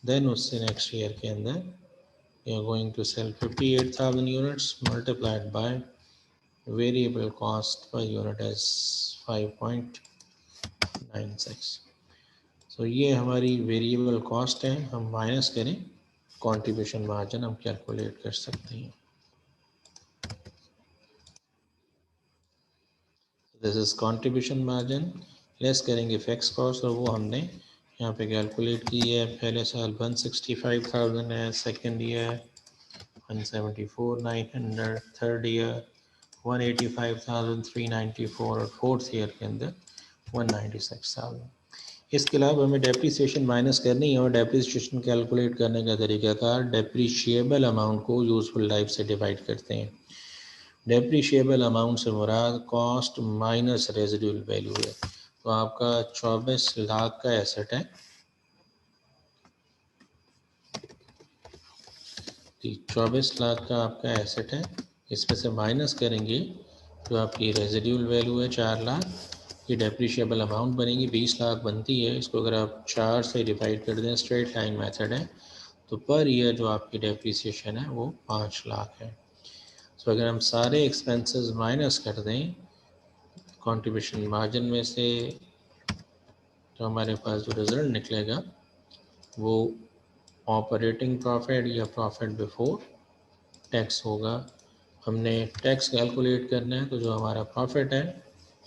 Then उससे नेक्स्ट ईयर के अंदर you are going to sell 58,000 units multiplied by variable cost per unit as 5.96। so ये हमारी वेरिएबल कॉस्ट है, हम माइनस करें कंट्रीब्यूशन मार्जिन हम कैलकुलेट कर सकते हैं। This is contribution margin, less करेंगे फिक्स कॉस्ट और वो हमने यहाँ पे कैलकुलेट की है। पहले साल 165,000 है, सेकेंड ईयर 174,900, थर्ड ईयर 185,394 और फोर्थ ईयर के अंदर 196,000। इसके अलावा हमें डेप्रीसिएशन माइनस करनी है और डेप्रीसिएशन कैलकुलेट करने का तरीकाकार डेप्रीशिएबल अमाउंट को यूजफुल लाइफ से डिवाइड करते हैं। डेप्रीशिएबल अमाउंट से मुराद कॉस्ट माइनस रेजिडुअल वैल्यू है। तो आपका 24 लाख का एसेट है, 24 लाख का आपका एसेट है, इसमें से माइनस करेंगे जो आपकी रेजिडुअल वैल्यू है 4 लाख, ये डेप्रीशिएबल अमाउंट बनेगी 20 लाख बनती है। इसको अगर आप 4 से डिवाइड कर दें, स्ट्रेट लाइन मेथड है, तो पर ईयर जो आपकी डेप्रीसिएशन है वो 5 लाख है। तो अगर हम सारे एक्सपेंसेस माइनस कर दें कंट्रीब्यूशन मार्जिन में से, तो हमारे पास जो रिज़ल्ट निकलेगा वो ऑपरेटिंग प्रॉफिट या प्रॉफिट बिफोर टैक्स होगा। हमने टैक्स कैलकुलेट करना है, तो जो हमारा प्रॉफिट है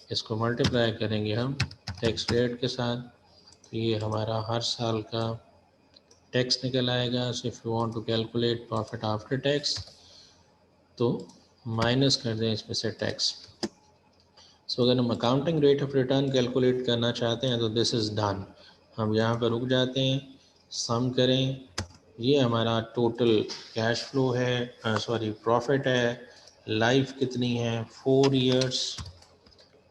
इसको मल्टीप्लाई करेंगे हम टैक्स रेट के साथ, तो ये हमारा हर साल का टैक्स निकल आएगा। So if you want to calculate profit after tax तो माइनस कर दें इसमें से टैक्स। सो अगर हम accounting rate of return calculate करना चाहते हैं तो दिस इज़ डन। हम यहाँ पर रुक जाते हैं, सम करें, ये हमारा टोटल कैश फ्लो है, सॉरी प्रॉफिट है, लाइफ कितनी है 4 इयर्स।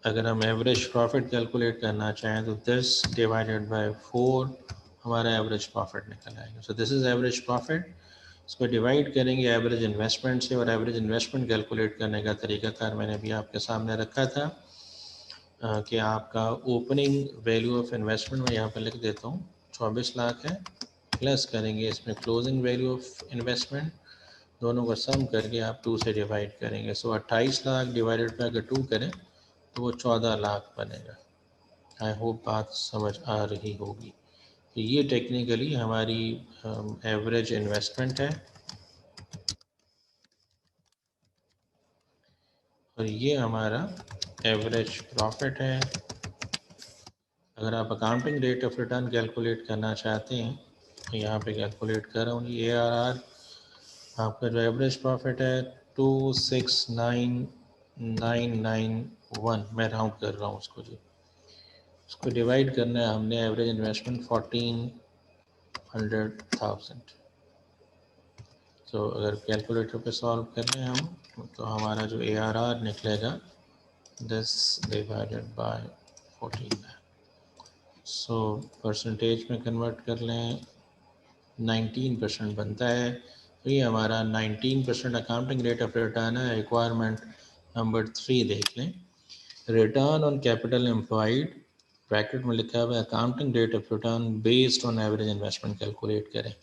अगर हम एवरेज प्रॉफिट कैलकुलेट करना चाहें तो दिस डिवाइडेड बाय 4 हमारा एवरेज प्रॉफिट निकल आएगा। सो दिस इज़ एवरेज प्रॉफिट। इसको डिवाइड करेंगे एवरेज इन्वेस्टमेंट से, और एवरेज इन्वेस्टमेंट कैलकुलेट करने का तरीकाकार मैंने भी आपके सामने रखा था कि आपका ओपनिंग वैल्यू ऑफ इन्वेस्टमेंट मैं यहाँ पर लिख देता हूँ 24 लाख है, प्लस करेंगे इसमें क्लोजिंग वैल्यू ऑफ इन्वेस्टमेंट, दोनों को सम करके आप 2 से डिवाइड करेंगे। सो 28 लाख डिवाइडेड बाय अगर 2 करें तो वो 14 लाख बनेगा। आई होप बात समझ आ रही होगी। ये टेक्निकली हमारी एवरेज इन्वेस्टमेंट है और ये हमारा एवरेज प्रॉफिट है। अगर आप accounting rate of return calculate करना चाहते हैं तो यहाँ पे कैलकुलेट कर रहा हूँ, ये ARR आपका जो एवरेज प्रॉफिट है 269,991, मैं राउंड कर रहा हूँ उसको जी, उसको डिवाइड करना है हमने एवरेज इन्वेस्टमेंट 1400,000। तो अगर कैलकुलेटर पे सॉल्व कर रहे हैं हम तो हमारा जो ARR निकलेगा 10 डिवाइडेड बाय 14। सो परसेंटेज में कन्वर्ट कर लें 19% बनता है। तो ये हमारा 19% अकाउंटिंग रेट ऑफ रिटर्न है। रिक्वायरमेंट नंबर 3 देख लें, return on capital employed, bracket में लिखा हुआ है accounting rate of return based on average investment calculate करें।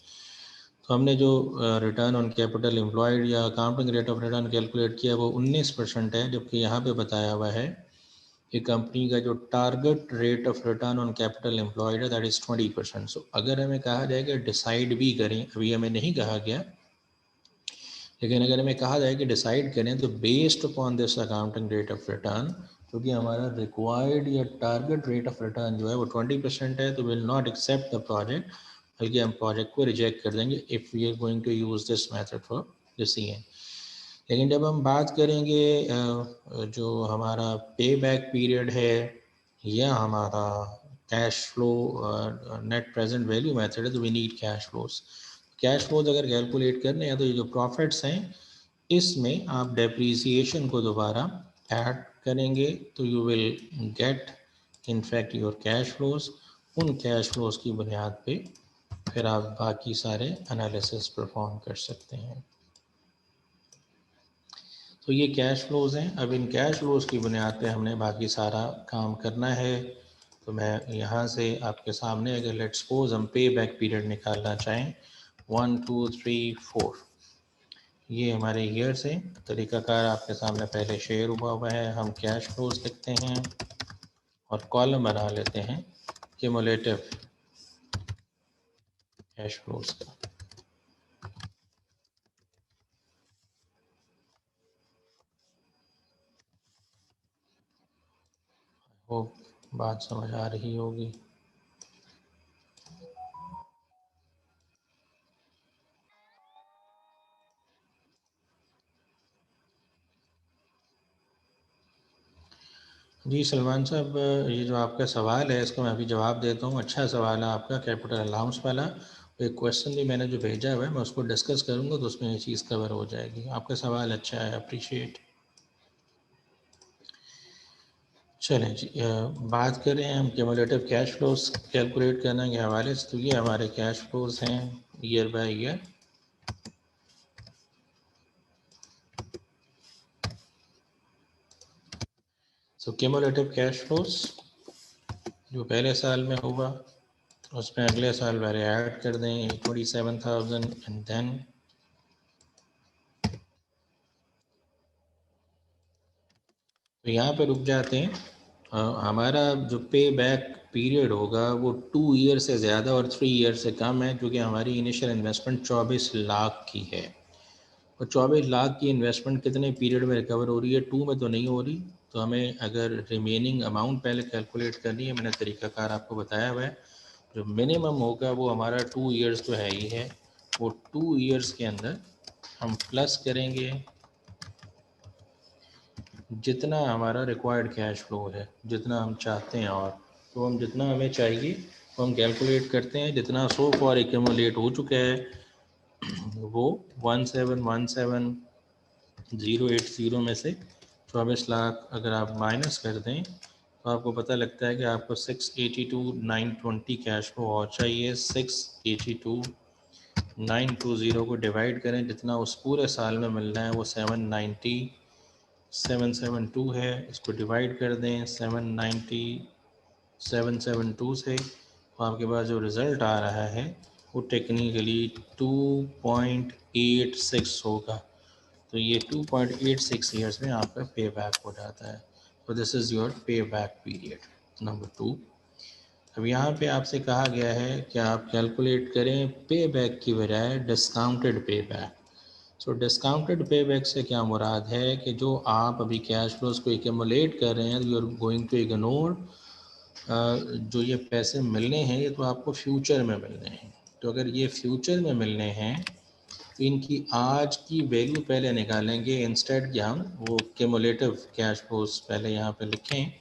तो हमने जो रिटर्न ऑन कैपिटल एम्प्लॉयड या accounting rate of return calculate किया वो 19% है, जबकि यहाँ पे बताया हुआ है कि कंपनी का जो target rate of return on capital employed है दैट इज़ 20%। सो अगर हमें कहा जाए कि डिसाइड भी करें, अभी हमें नहीं कहा गया, लेकिन अगर हमें कहा जाए कि डिसाइड करें तो based upon this accounting rate of return, क्योंकि हमारा रिक्वायर्ड या टारगेट रेट ऑफ रिटर्न जो है वो 20% है, तो will not accept the project, बल्कि हम प्रोजेक्ट को रिजेक्ट कर देंगे if we are going to use this method for the CN। लेकिन जब हम बात करेंगे जो हमारा पे बैक पीरियड है या हमारा cash flow net present value method है, तो we need cash flows. Cash flows अगर कैलकुलेट करने हैं तो ये जो प्रॉफिट्स हैं इसमें आप डेप्रीसिएशन को दोबारा ऐड करेंगे तो you will get in fact your cash flows. उन कैश फ्लोज की बुनियाद पे फिर आप बाकी सारे एनालिसिस परफॉर्म कर सकते हैं। तो ये कैश फ्लोज हैं। अब इन कैश फ्लोज की बुनियाद पे हमने बाकी सारा काम करना है। तो मैं यहाँ से आपके सामने, अगर लेट्स सपोज हम पे बैक पीरियड निकालना चाहें 1 2 3 4, ये हमारे ईयर्स हैं। तरीकाकार आपके सामने पहले शेयर हुआ है। हम कैश फ्लोज लिखते हैं और कॉलम बना लेते हैं क्यूमुलेटिव कैश फ्लोज का। वो बात समझ आ रही होगी। जी सलमान साहब, ये जो आपका सवाल है इसको मैं अभी जवाब देता हूँ। अच्छा सवाल है आपका, कैपिटल अलाउंस वाला। एक क्वेश्चन भी मैंने जो भेजा हुआ है मैं उसको डिस्कस करूँगा तो उसमें ये चीज़ कवर हो जाएगी। आपका सवाल अच्छा है, अप्रिशिएट। चलें जी, बात करें हम क्यूमुलेटिव कैश फ्लोज कैलकुलेट करने के हवाले से। तो ये हमारे कैश फ्लोज हैं year by year. So cumulative cash flows जो पहले साल में हुआ उसमें अगले साल वाले ऐड कर दें 27,000 एंड देन तो यहाँ पे रुक जाते हैं। हमारा जो पे बैक पीरियड होगा वो 2 ईयर से ज़्यादा और 3 ईयर से कम है, क्योंकि हमारी इनिशियल इन्वेस्टमेंट 24 लाख की है। और 24 लाख की इन्वेस्टमेंट कितने पीरियड में रिकवर हो रही है? 2 में तो नहीं हो रही। तो हमें अगर रिमेनिंग अमाउंट पहले कैलकुलेट करनी है, मैंने तरीकाकार आपको बताया हुआ है। जो मिनिमम होगा वो हमारा 2 ईयर्स तो है ही है। वो 2 ईयर्स के अंदर हम प्लस करेंगे जितना हमारा रिक्वायर्ड कैश फ्लो है, जितना हम चाहते हैं। और तो हम जितना हमें चाहिए वो हम कैलकुलेट करते हैं। जितना सो फॉर एक्यूमुलेट हो चुका है वो 17,080 में से 24 लाख अगर आप माइनस कर दें तो आपको पता लगता है कि आपको 682,920 कैश फ्लो और चाहिए। 682,920 को डिवाइड करें, जितना उस पूरे साल में मिलना है वो 772 है। इसको डिवाइड कर दें 792 से, तो आपके पास जो रिज़ल्ट आ रहा है वो टेक्निकली 2.86 होगा। तो ये 2.86 ईयर्स में आपका पे बैक हो जाता है। तो दिस इज़ योर पे बैक पीरियड नंबर 2। अब यहाँ पे आपसे कहा गया है कि आप कैलकुलेट करें पे बैक की बजाय डिस्काउंटेड पे बैक। सो डिस्काउंटेड पे बैक से क्या मुराद है कि जो आप अभी कैश फ्लोज को एक्यूमुलेट कर रहे हैं, you are going to ignore जो ये पैसे मिलने हैं ये तो आपको फ्यूचर में मिलने हैं। तो अगर ये फ्यूचर में मिलने हैं तो इनकी आज की वैल्यू पहले निकालेंगे, इंस्टेड कि हम वो क्यूमुलेटिव कैश फ्लोज पहले यहाँ पे लिखें।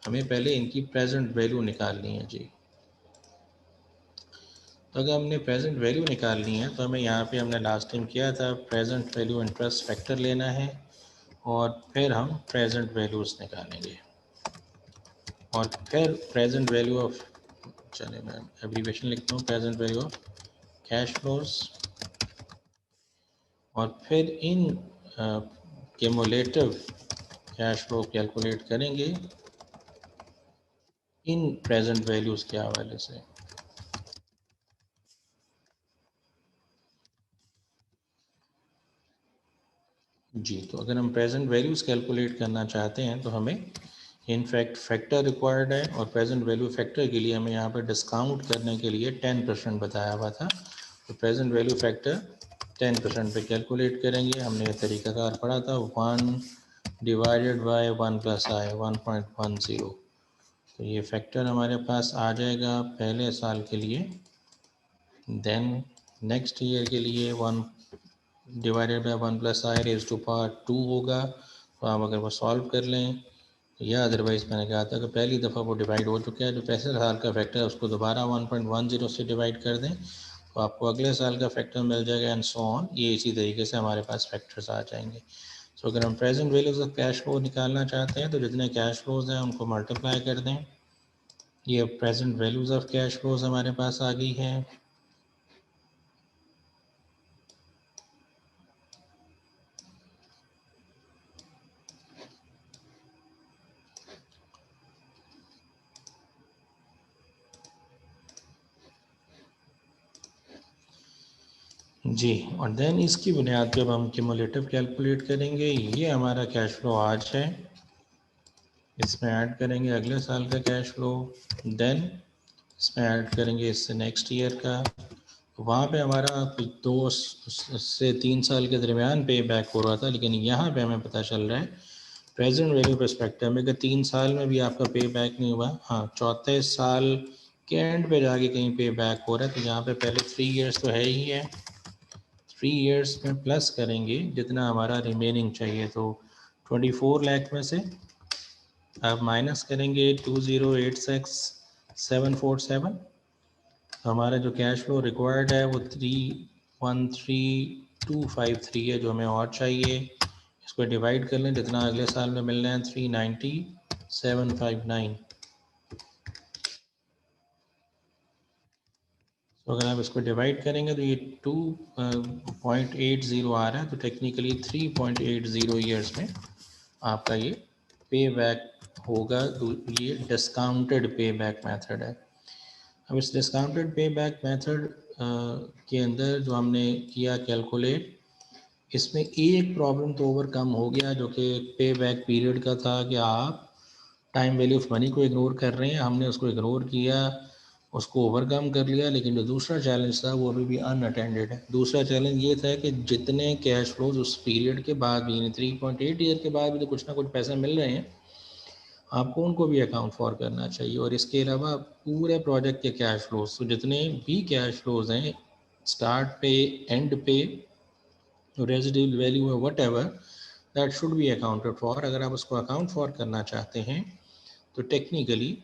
हमें पहले इनकी प्रेजेंट वैल्यू निकालनी है जी। तो अगर हमने प्रेजेंट वैल्यू निकालनी है तो हमें यहाँ पे हमने लास्ट टाइम किया था प्रेजेंट वैल्यू इंटरेस्ट फैक्टर लेना है और फिर हम प्रेजेंट वैल्यूज़ निकालेंगे और फिर प्रेजेंट वैल्यू ऑफ, चलिए मैं एब्रीवेशन लिखता हूँ, present value of cash flows. और फिर इन क्यूमुलेटिव कैश फ्लो कैलकुलेट करेंगे इन प्रेजेंट वैल्यूज़ के हवाले से। जी, तो अगर हम प्रेजेंट वैल्यूज़ कैलकुलेट करना चाहते हैं तो हमें इनफैक्ट फैक्टर रिक्वायर्ड है और प्रेजेंट वैल्यू फैक्टर के लिए हमें यहाँ पर डिस्काउंट करने के लिए 10% बताया हुआ था। तो प्रेजेंट वैल्यू फैक्टर 10% पे कैलकुलेट करेंगे। हमने ये तरीकाकार पढ़ा था 1 डिवाइडेड बाय 1 प्लस आई 1.10। तो ये फैक्टर हमारे पास आ जाएगा पहले साल के लिए। देन नेक्स्ट ईयर के लिए 1 divided by 1 plus I raise to power 2 होगा। तो आप अगर वो सॉल्व कर लें, या अदरवाइज़ मैंने कहा था कि पहली दफ़ा वो डिवाइड हो चुका है, जो पिछले साल का फैक्टर है उसको दोबारा 1.10 से डिवाइड कर दें तो आपको अगले साल का फैक्टर मिल जाएगा एंड सो ऑन। ये इसी तरीके से हमारे पास फैक्टर्स आ जाएंगे। सो अगर हम present values of cash flow निकालना चाहते हैं तो जितने कैश फ्लोज हैं उनको मल्टीप्लाई कर दें। ये present values of cash flows हमारे पास आ गई है। जी। और देन इसकी बुनियाद पे अब हम क्यूमुलेटिव कैलकुलेट करेंगे। ये हमारा कैश फ्लो आज है, इसमें ऐड करेंगे अगले साल का कैश फ्लो, देन इसमें ऐड करेंगे इससे नेक्स्ट ईयर का। वहाँ पे हमारा 2 से 3 साल के दरमियान पे बैक हो रहा था, लेकिन यहाँ पे हमें पता चल रहा है प्रेजेंट वैल्यू परस्पेक्टिव में कि 3 साल में भी आपका पे बैक नहीं हुआ। हाँ, चौथे साल के एंड पे जाके कहीं पे बैक हो रहा है। तो यहाँ पे पहले 3 इयर्स तो है ही है, 3 इयर्स में प्लस करेंगे जितना हमारा रिमेनिंग चाहिए। तो 24 लाख में से अब माइनस करेंगे 2086747। हमारा जो कैश फ्लो रिक्वायर्ड है वो 313253 है, जो हमें और चाहिए। इसको डिवाइड कर लें, जितना अगले साल में मिलना है 390759। तो अगर आप इसको डिवाइड करेंगे तो ये 2.80 आ रहा है। तो टेक्निकली 3.80 ईयर्स में आपका ये पे बैक होगा। तो ये डिस्काउंटेड पे बैक मेथड है। अब इस डिस्काउंटेड पे बैक मेथड के अंदर जो हमने किया कैलकुलेट, इसमें एक प्रॉब्लम तो ओवरकम हो गया जो कि पे बैक पीरियड का था कि आप टाइम वैल्यू ऑफ मनी को इग्नोर कर रहे हैं। हमने उसको इग्नोर किया, उसको ओवरकम कर लिया, लेकिन जो दूसरा चैलेंज था वो अभी भी अनअटेंडेड है। दूसरा चैलेंज ये था कि जितने कैश फ्लोज उस पीरियड के बाद भी, 3.8 ईयर के बाद भी तो कुछ ना कुछ पैसा मिल रहे हैं, आपको उनको भी अकाउंट फॉर करना चाहिए। और इसके अलावा पूरे प्रोजेक्ट के कैश फ्लोज, तो जितने भी कैश फ्लोज हैं, स्टार्ट पे, एंड पे, रेजिडुअल वैल्यू है, what ever, that should be accounted for. अगर आप उसको अकाउंट फॉर करना चाहते हैं तो टेक्निकली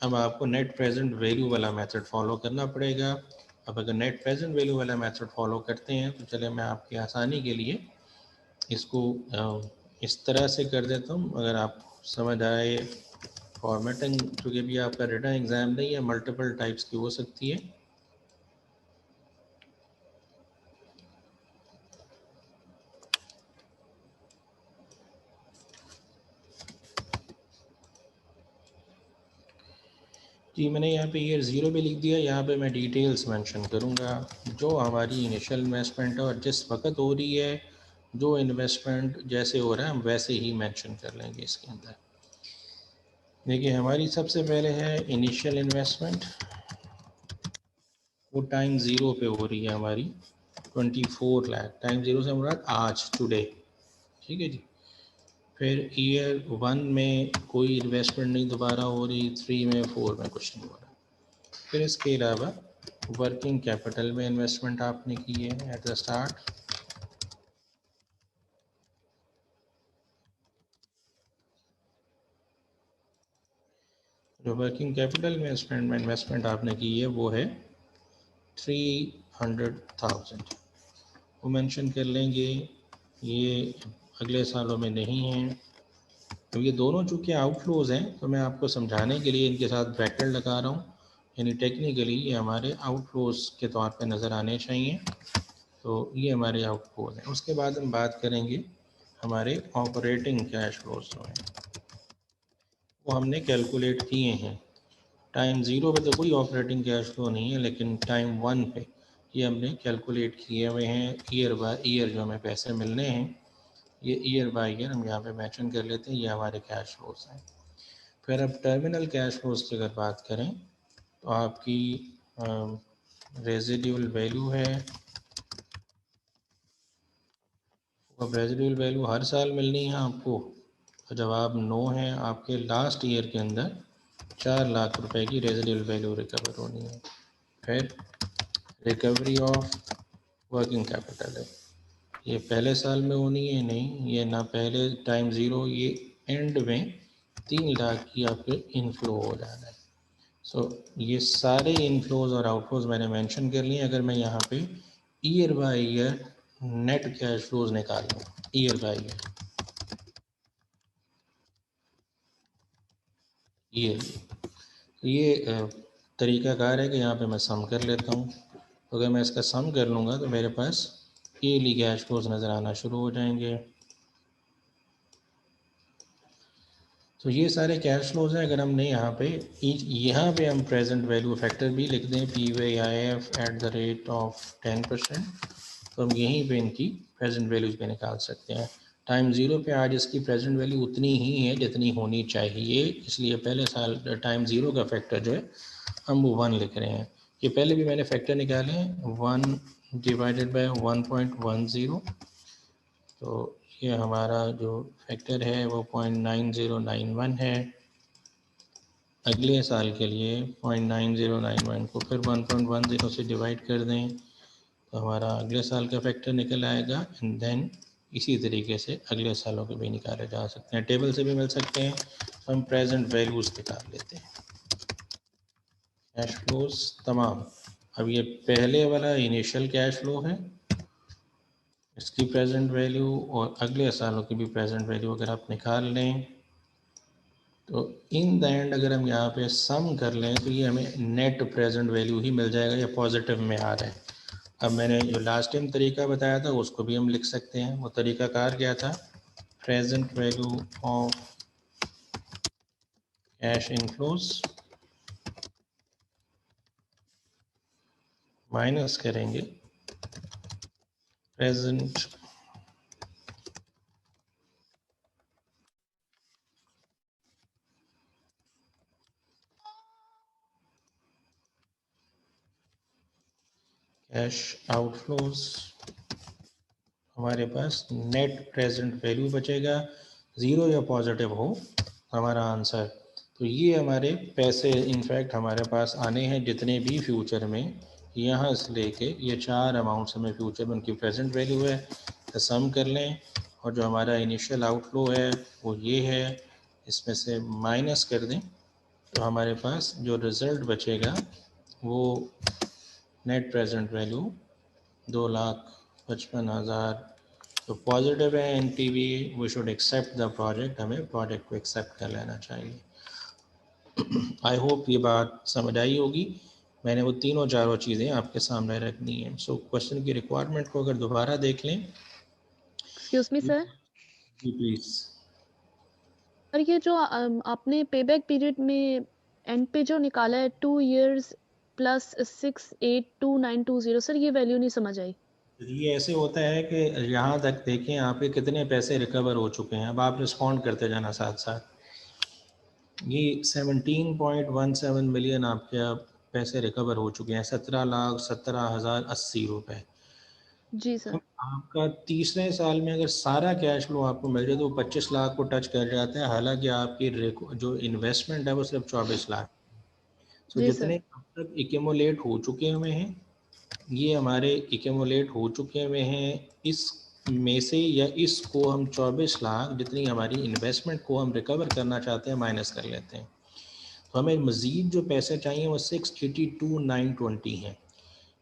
अब आपको नेट प्रेजेंट वैल्यू वाला मेथड फॉलो करना पड़ेगा। अब अगर नेट प्रेजेंट वैल्यू वाला मेथड फॉलो करते हैं तो चले मैं आपकी आसानी के लिए इसको इस तरह से कर देता हूँ, अगर आप समझ आए। फॉर्मेटिंग चूँकि भी आपका रिटन एग्ज़ाम नहीं है, मल्टीपल टाइप्स की हो सकती है। जी, मैंने यहाँ पे ईयर 0 पे लिख दिया। यहाँ पे मैं डिटेल्स मेंशन करूँगा जो हमारी इनिशियल इन्वेस्टमेंट है, और जिस वक्त हो रही है, जो इन्वेस्टमेंट जैसे हो रहा है हम वैसे ही मेंशन कर लेंगे इसके अंदर। देखिए, हमारी सबसे पहले है इनिशियल इन्वेस्टमेंट, वो टाइम 0 पे हो रही है हमारी 24 लाख। टाइम 0 से मुराद आज, टुडे, ठीक है जी। फिर ईयर 1 में कोई इन्वेस्टमेंट नहीं दोबारा हो रही, 3 में, 4 में कुछ नहीं हो रहा। फिर इसके अलावा वर्किंग कैपिटल में इन्वेस्टमेंट आपने की है एट द स्टार्ट। जो वर्किंग कैपिटल में इन्वेस्टमेंट आपने की है वो है 300,000, वो मेंशन कर लेंगे। ये अगले सालों में नहीं है। तो ये दोनों चूँकि आउटफ्लोज हैं तो मैं आपको समझाने के लिए इनके साथ ब्रैकेट लगा रहा हूँ, यानी टेक्निकली ये हमारे आउटफ्लोज के तौर पे नज़र आने चाहिए। तो ये हमारे आउटफ्लोज हैं। उसके बाद हम बात करेंगे हमारे ऑपरेटिंग कैश फ्लोज जो हैं, वो हमने कैलकुलेट किए हैं। टाइम 0 पे तो कोई ऑपरेटिंग कैश फ्लो नहीं है, लेकिन टाइम 1 पे ये हमने कैलकुलेट किए हुए हैं। ईयर बाय ईयर जो हमें पैसे मिलने हैं, ये ईयर बाय ईयर हम यहाँ पे मेंशन कर लेते हैं, ये हमारे कैश फ्लोज हैं। फिर अब टर्मिनल कैश फ्लोज की अगर बात करें तो आपकी रेजिडुअल वैल्यू है। अब रेजिडुअल वैल्यू हर साल मिलनी है आपको। तो जवाब नो है। आपके लास्ट ईयर के अंदर 4 लाख रुपए की रेजिडुअल वैल्यू रिकवर होनी है। फिर रिकवरी ऑफ वर्किंग कैपिटल है, ये पहले साल में होनी है नहीं, ये ना पहले टाइम 0, ये एंड में 3 लाख की आपके इनफ्लो हो जाना है। सो ये सारे इनफ्लोज और आउटफ्लोज मैंने मेंशन कर लिए। अगर मैं यहाँ पे year by year net cash flows निकाल लूँ, ईयर बाय ईयर, ये तरीक़ाकार है कि यहाँ पे मैं सम कर लेता हूँ। तो अगर मैं इसका सम कर लूँगा तो मेरे पास ईयरली कैश फ्लोज नज़र आना शुरू हो जाएंगे। तो ये सारे कैश फ्लोज हैं। अगर हमने यहाँ पे हम प्रेजेंट वैल्यू फैक्टर भी लिख दें, PVIF at the rate of 10%, तो हम यहीं पे इनकी प्रेजेंट वैल्यूज भी निकाल सकते हैं। टाइम 0 पे आज इसकी प्रेजेंट वैल्यू उतनी ही है जितनी होनी चाहिए, इसलिए पहले साल टाइम 0 का फैक्टर जो है हम वो 1 लिख रहे हैं। ये पहले भी मैंने फैक्टर निकाले हैं, 1 डिवाइडेड बाय 1.10, तो ये हमारा जो फैक्टर है वो 0.9091 है। अगले साल के लिए 0.9091 को फिर 1.10 से डिवाइड कर दें तो हमारा अगले साल का फैक्टर निकल आएगा। एंड देन इसी तरीके से अगले सालों के भी निकाले जा सकते हैं, टेबल से भी मिल सकते हैं। तो हम प्रेजेंट वैल्यूज़ निकाल लेते हैं, कैश फ्लोज तमाम। अब ये पहले वाला इनिशियल कैश फ्लो है, इसकी प्रेजेंट वैल्यू और अगले सालों की भी प्रेजेंट वैल्यू अगर आप निकाल लें तो इन द एंड अगर हम यहाँ पे सम कर लें तो ये हमें नेट प्रेजेंट वैल्यू ही मिल जाएगा, या पॉजिटिव में आ रहा है। अब मैंने जो लास्ट टाइम तरीका बताया था उसको भी हम लिख सकते हैं। वो तरीकाकार क्या था, present value of cash inflows minus करेंगे प्रेजेंट कैश आउटफ्लोज, हमारे पास नेट प्रेजेंट वैल्यू बचेगा। ज़ीरो या पॉजिटिव हो हमारा आंसर, तो ये हमारे पैसे इनफैक्ट हमारे पास आने हैं जितने भी फ्यूचर में, यहाँ से लेके ये 4 अमाउंट्स हमें फ्यूचर में उनकी प्रेजेंट वैल्यू है, तो सम कर लें और जो हमारा इनिशियल आउटफ्लो है वो ये है, इसमें से माइनस कर दें तो हमारे पास जो रिज़ल्ट बचेगा वो नेट प्रेजेंट वैल्यू 2,55,000। तो पॉजिटिव है NPV, we should accept the project, हमें प्रोजेक्ट को एक्सेप्ट कर लेना चाहिए। आई होप ये बात समझ आई होगी। मैंने वो तीनों चारों चीज़ें आपके सामने रखनी है। सो क्वेश्चन की रिक्वायरमेंट को अगर दोबारा देख लें। एक्सक्यूज मी सर, जी प्लीज़। और ये जो आपने पेबैक पीरियड में एंड पे जो निकाला है 2 years प्लस 682920, सर ये वैल्यू नहीं समझ आई। ये ऐसे होता है कि यहाँ तक देखें आपके कितने पैसे रिकवर हो चुके हैं, अब आप रिस्पॉन्ड करते जाना साथ साथ। ये 17.17 मिलियन आपके अब पैसे रिकवर हो चुके हैं, 17,17,080 रुपये। जी सर। आपका तीसरे साल में अगर सारा कैश फ्लो आपको मिल जाए तो 25 लाख को टच कर जाता है, हालांकि आपकी जो इन्वेस्टमेंट है वो सिर्फ 24 लाख। तो जी जितने सर। अब तक एक्यूमुलेट हो चुके हुए हैं, ये हमारे एक्यूमुलेट हो चुके हुए हैं, इस में से या इसको हम 24 लाख जितनी हमारी इन्वेस्टमेंट को हम रिकवर करना चाहते हैं माइनस कर लेते हैं। तो हमें मज़ीद जो पैसे चाहिए वो 682,920 हैं।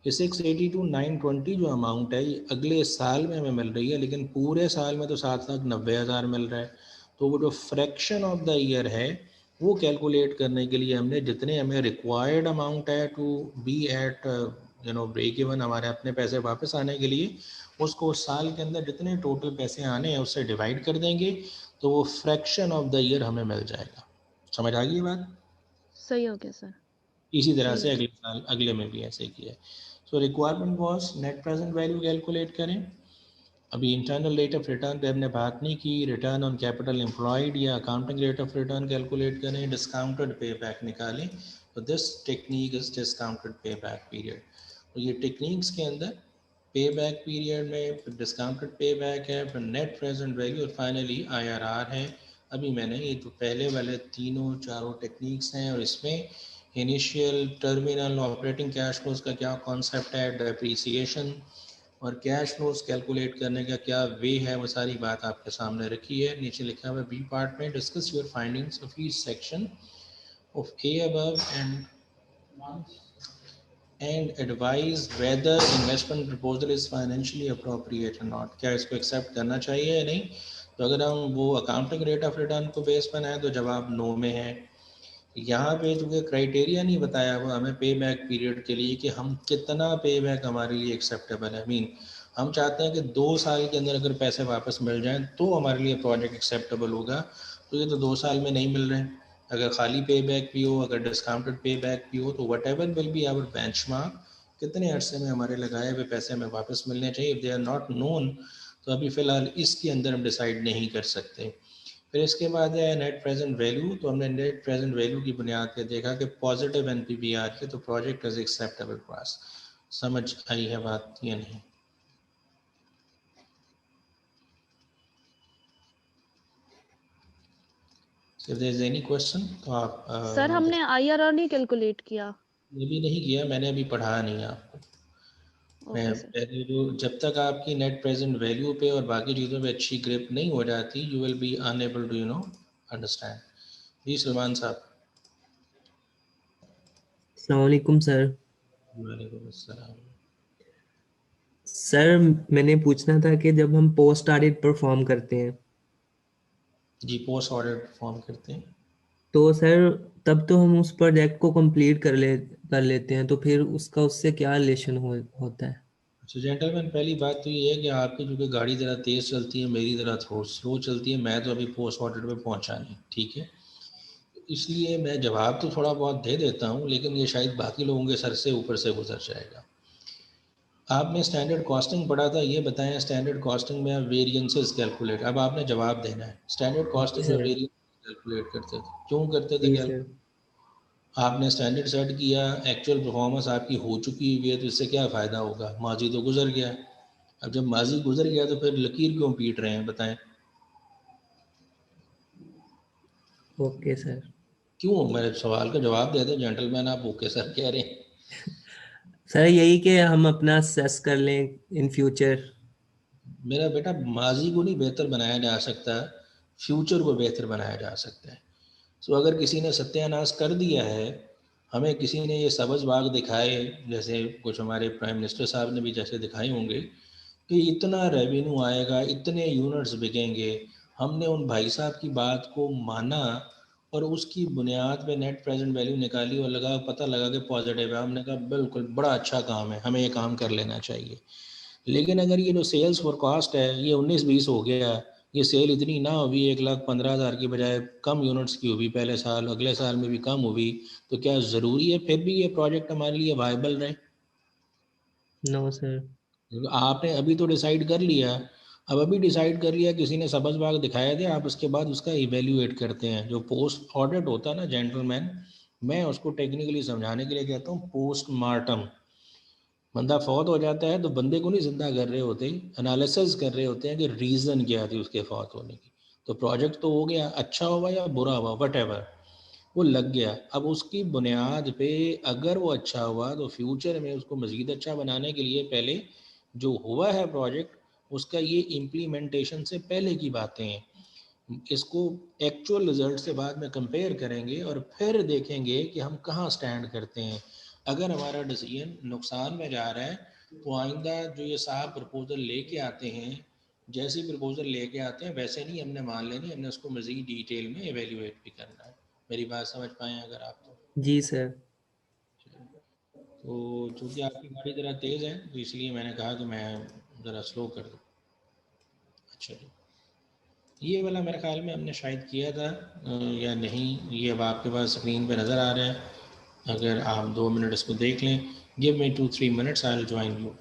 ये 682,920 जो अमाउंट है ये अगले साल में हमें मिल रही है, लेकिन पूरे साल में तो 7,90,000 मिल रहा है। तो वो जो फ्रैक्शन ऑफ द ईयर है वो कैलकुलेट करने के लिए हमने जितने हमें रिक्वायर्ड अमाउंट है to be at break even, हमारे अपने पैसे वापस आने के लिए, उसको साल के अंदर जितने टोटल पैसे आने हैं उससे डिवाइड कर देंगे तो वो फ्रैक्शन ऑफ द ईयर हमें मिल जाएगा। समझ आ गई बात? सही हो गया सर। इसी तरह सही से हो अगले साल अगले में भी ऐसे किया है। So requirement was net present value calculate करें। अभी इंटरनल रेट ऑफ रिटर्न पे हमने बात नहीं की, रिटर्न ऑन कैपिटल एम्प्लॉयड या accounting rate of return calculate करें, डिस्काउंटेड पे बैक निकालें। तो this technique is discounted pay back period. तो ये टेक्निक्स के अंदर पे बैक पीरियड में फिर डिस्काउंटेड पे बैक है, फिर नेट प्रेजेंट वैल्यू और फाइनली IRR है। अभी मैंने ये जो पहले वाले तीनों चारों टेक्निक्स हैं और इसमें initial terminal operating cash flows का क्या कॉन्सेप्ट है, डेप्रीसिएशन और कैश फ्लोज कैलकुलेट करने का क्या वे है, वो सारी बात आपके सामने रखी है। नीचे लिखा हुआ है बी पार्ट में, discuss your findings of each section of A above and advise whether investment proposal is financially appropriate और नॉट, क्या इसको एक्सेप्ट करना चाहिए या नहीं। तो अगर हम वो अकाउंटिंग रेट ऑफ रिटर्न को बेस बनाए तो जवाब नो में है। यहाँ पे जो क्राइटेरिया नहीं बताया हुआ हमें पे बैक पीरियड के लिए कि हम कितना पे बैक हमारे लिए एक्सेप्टेबल है। मीन हम चाहते हैं कि 2 साल के अंदर अगर पैसे वापस मिल जाएं तो हमारे लिए प्रोजेक्ट एक्सेप्टेबल होगा, तो ये तो 2 साल में नहीं मिल रहे हैं। अगर खाली पे बैक भी हो, अगर डिस्काउंटेड पे बैक भी हो, तो whatever will be our benchmark कितने अरसे में हमारे लगाए हुए पैसे हमें वापस मिलने चाहिए। If they are not known, तो अभी फ़िलहाल इसके अंदर हम डिसाइड नहीं कर सकते। फिर इसके बाद है नेट प्रेजेंट वैल्यू। तो हमने नेट प्रेजेंट वैल्यू की बुनियाद पे देखा कि पॉजिटिव एनपीवी आ रही है तो project is acceptable for us. समझ आई है बात या नहीं? If there is any question तो आप सर हमने आईआरआर नहीं कैलकुलेट किया। ये भी नहीं किया, मैंने अभी पढ़ा नहीं आपको। मैं ओके सर। पहले जो जब तक आपकी नेट प्रेजेंट वैल्यू पे और बाकी चीज़ों पे अच्छी ग्रिप नहीं हो जाती, you will be unable to understand. जी सलमान साहब। अस्सलाम वालेकुम सर। वालेकुम अस्सलाम। सर मैंने पूछना था कि जब हम पोस्ट ऑडिट परफॉर्म करते हैं जी पोस्ट ऑडिट फॉर्म करते हैं। तो सर तब तो हम उस प्रोजेक्ट को कंप्लीट कर लेते हैं, तो फिर उसका उससे क्या रिलेशन होता है? अच्छा जेंटलमैन, पहली बात तो ये है कि आपकी जो कि गाड़ी ज़रा तेज़ चलती है, मेरी ज़रा थोड़ा स्लो चलती है। मैं तो अभी पोस्ट ऑडिट पे पहुंचा नहीं, ठीक है। इसलिए मैं जवाब तो थोड़ा बहुत दे देता हूँ, लेकिन ये शायद बाकी लोगों के सर से ऊपर से गुजर जाएगा। आपने स्टैंडर्ड कॉस्टिंग पढ़ा था, ये बताएं स्टैंडर्ड कॉस्टिंग में आप वेरिएंसेस कैलकुलेट, अब आपने जवाब देना है। स्टैंडर्ड जी कॉस्टिंग में सर। वेरिएंस कैलकुलेट करते थे, क्यों करते थे जी क्या? सर। आपने स्टैंडर्ड सेट किया, एक्चुअल परफॉर्मेंस आपकी हो चुकी हुई है, तो इससे क्या फ़ायदा होगा? माजी तो गुजर गया। अब जब माजी गुजर गया तो फिर लकीर क्यों पीट रहे हैं, बताएं। Okay sir. क्यों? मेरे सवाल का जवाब दे दें जेंटलमैन, आप ओके सर कह रहे हैं। सर यही कि हम अपना सेस कर लें इन फ्यूचर। मेरा बेटा, माजी को नहीं बेहतर बनाया जा सकता, फ्यूचर को बेहतर बनाया जा सकता है। सो अगर किसी ने सत्यानाश कर दिया है, हमें किसी ने ये सब्ज़ बाग दिखाए, जैसे कुछ हमारे प्राइम मिनिस्टर साहब ने भी जैसे दिखाए होंगे कि इतना रेवेन्यू आएगा, इतने यूनिट्स बिकेंगे, हमने उन भाई साहब की बात को माना और उसकी बुनियाद पे नेट प्रेजेंट वैल्यू निकाली और पता लगा कि पॉजिटिव है। हमने कहा बिल्कुल बड़ा अच्छा काम है, हमें ये काम कर लेना चाहिए। लेकिन अगर ये जो सेल्स फोरकास्ट है ये 19-20 हो गया, ये सेल इतनी ना हुई, 1,15,000 की बजाय कम यूनिट्स की हुई पहले साल, अगले साल में भी कम हुई, तो क्या ज़रूरी है फिर भी ये प्रोजेक्ट हमारे लिए वायबल रहे? No sir. आपने अभी तो डिसाइड कर लिया, अब अभी डिसाइड कर लिया, किसी ने सब्ज़ बाग दिखाया थे, आप उसके बाद उसका इवेल्युएट करते हैं। जो पोस्ट ऑडिट होता है ना जेंटलमैन, मैं उसको टेक्निकली समझाने के लिए कहता हूँ पोस्ट मार्टम। बंदा फौत हो जाता है तो बंदे को नहीं ज़िंदा कर रहे होते, एनालिसिस कर रहे होते हैं कि रीज़न क्या थी उसके फौत होने की। तो प्रोजेक्ट तो हो गया, अच्छा हुआ या बुरा हुआ, वट एवर, वो लग गया। अब उसकी बुनियाद पे अगर वो अच्छा हुआ तो फ्यूचर में उसको मज़ीद अच्छा बनाने के लिए पहले जो हुआ है प्रोजेक्ट, उसका ये इम्प्लीमेंटेशन से पहले की बातें हैं। इसको एक्चुअल रिजल्ट से बाद में कंपेयर करेंगे और फिर देखेंगे कि हम कहाँ स्टैंड करते हैं। अगर हमारा डिसीजन नुकसान में जा रहा है तो आइंदा जो ये साहब प्रपोज़ल लेके आते हैं, जैसे प्रपोज़ल लेके आते हैं वैसे नहीं हमने मान लेनी, हमने उसको मज़ीद डिटेल में एवेल्यूएट भी करना है। मेरी बात समझ पाएँ अगर आप तो? जी सर। तो चूँकि आपकी गाड़ी ज़रा तेज़ है तो इसलिए मैंने कहा कि मैं ज़रा स्लो कर दूँ। अच्छा जी, ये वाला मेरे ख्याल में हमने शायद किया था या नहीं, ये अब आपके पास स्क्रीन पे नज़र आ रहा है। अगर आप 2 मिनट इसको देख लें, give me 2-3 minutes, I will join you.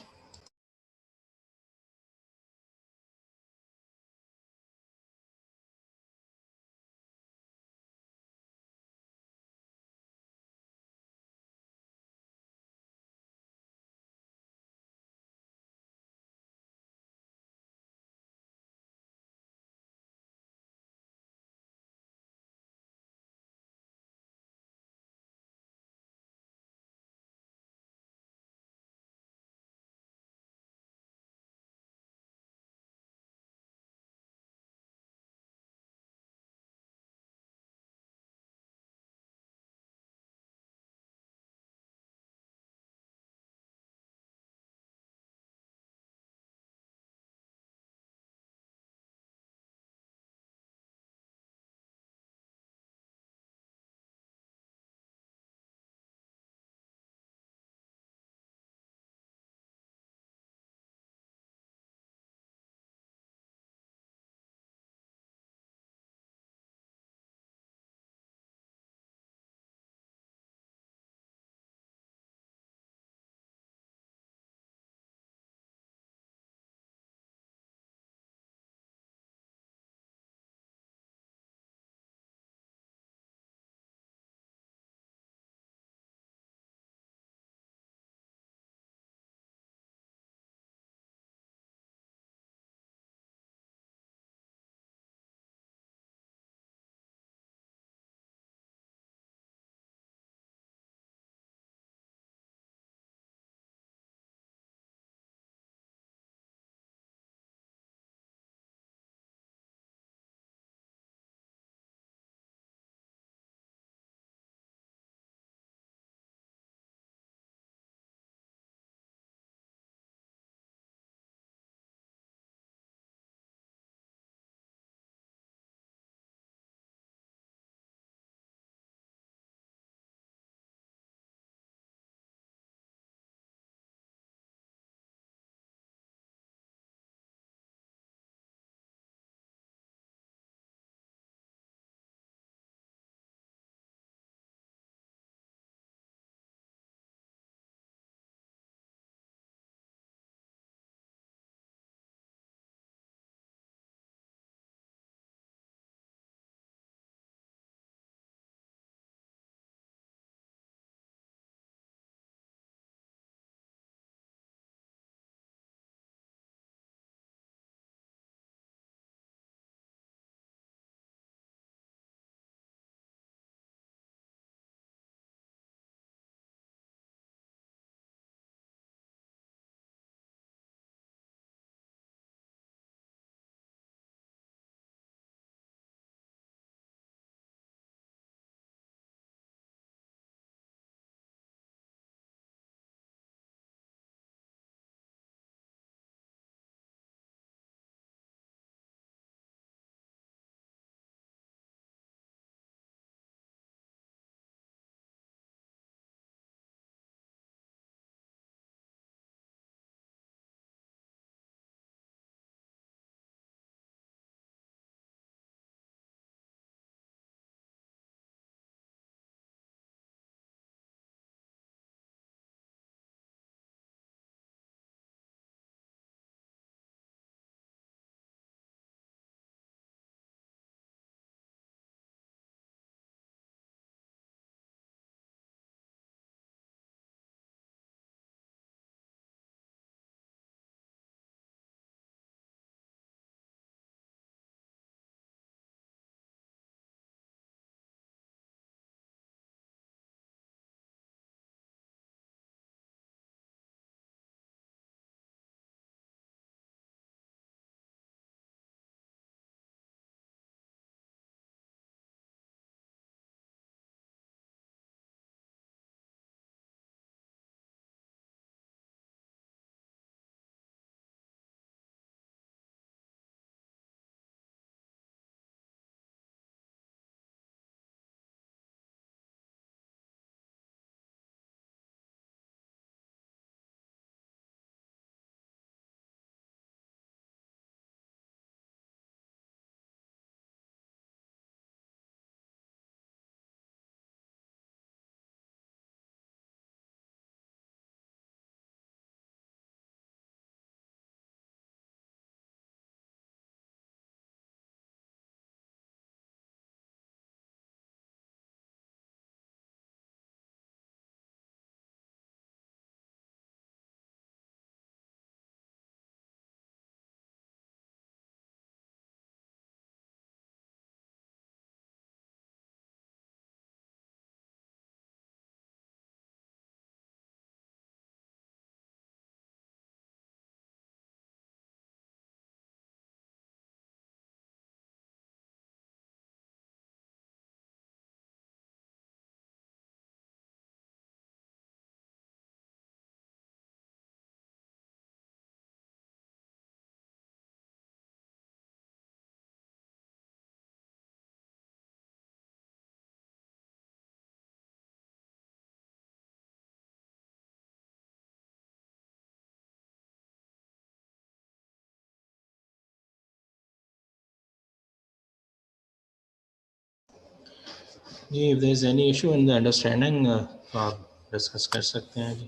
If there is any issue in the understanding, तो आप डिस्कस कर सकते हैं जी।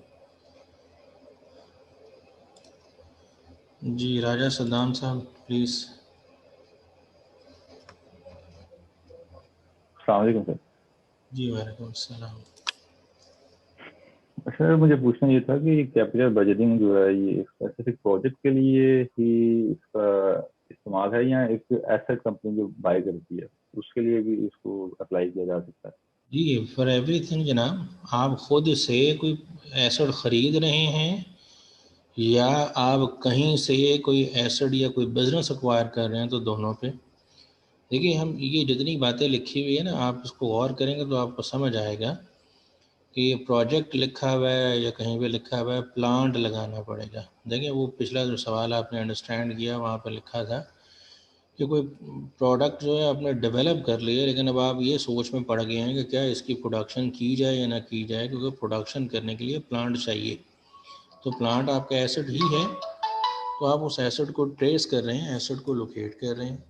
जी राजा सद्दाम साहब प्लीज। अस्सलाम वालेकुम सर। जी वालेकुम अस्सलाम। सर मुझे पूछना ये था कि कैपिटल बजटिंग जो है ये स्पेसिफिक प्रोजेक्ट के लिए ही इसका इस्तेमाल है या एक एसेट कंपनी जो बाय करती है उसके लिए भी इसको अप्लाई किया जा सकता है? जी फॉर एवरीथिंग जनाब, आप खुद से कोई एसेट खरीद रहे हैं या आप कहीं से कोई एसेट या कोई बिजनेस एक्वायर कर रहे हैं, तो दोनों पे देखिए हम ये जितनी बातें लिखी हुई है ना, आप इसको गौर करेंगे तो आपको समझ आएगा कि ये प्रोजेक्ट लिखा हुआ है या कहीं पे लिखा हुआ है प्लांट लगाना पड़ेगा। देखिए वो पिछला जो सवाल आपने अंडरस्टैंड किया वहाँ पर लिखा था कि कोई प्रोडक्ट जो है आपने डेवलप कर लिया, लेकिन अब आप ये सोच में पड़ गए हैं कि क्या इसकी प्रोडक्शन की जाए या ना की जाए, क्योंकि प्रोडक्शन करने के लिए प्लांट चाहिए। तो प्लांट आपका एसेट ही है, तो आप उस एसेट को ट्रेस कर रहे हैं, एसेट को लोकेट कर रहे हैं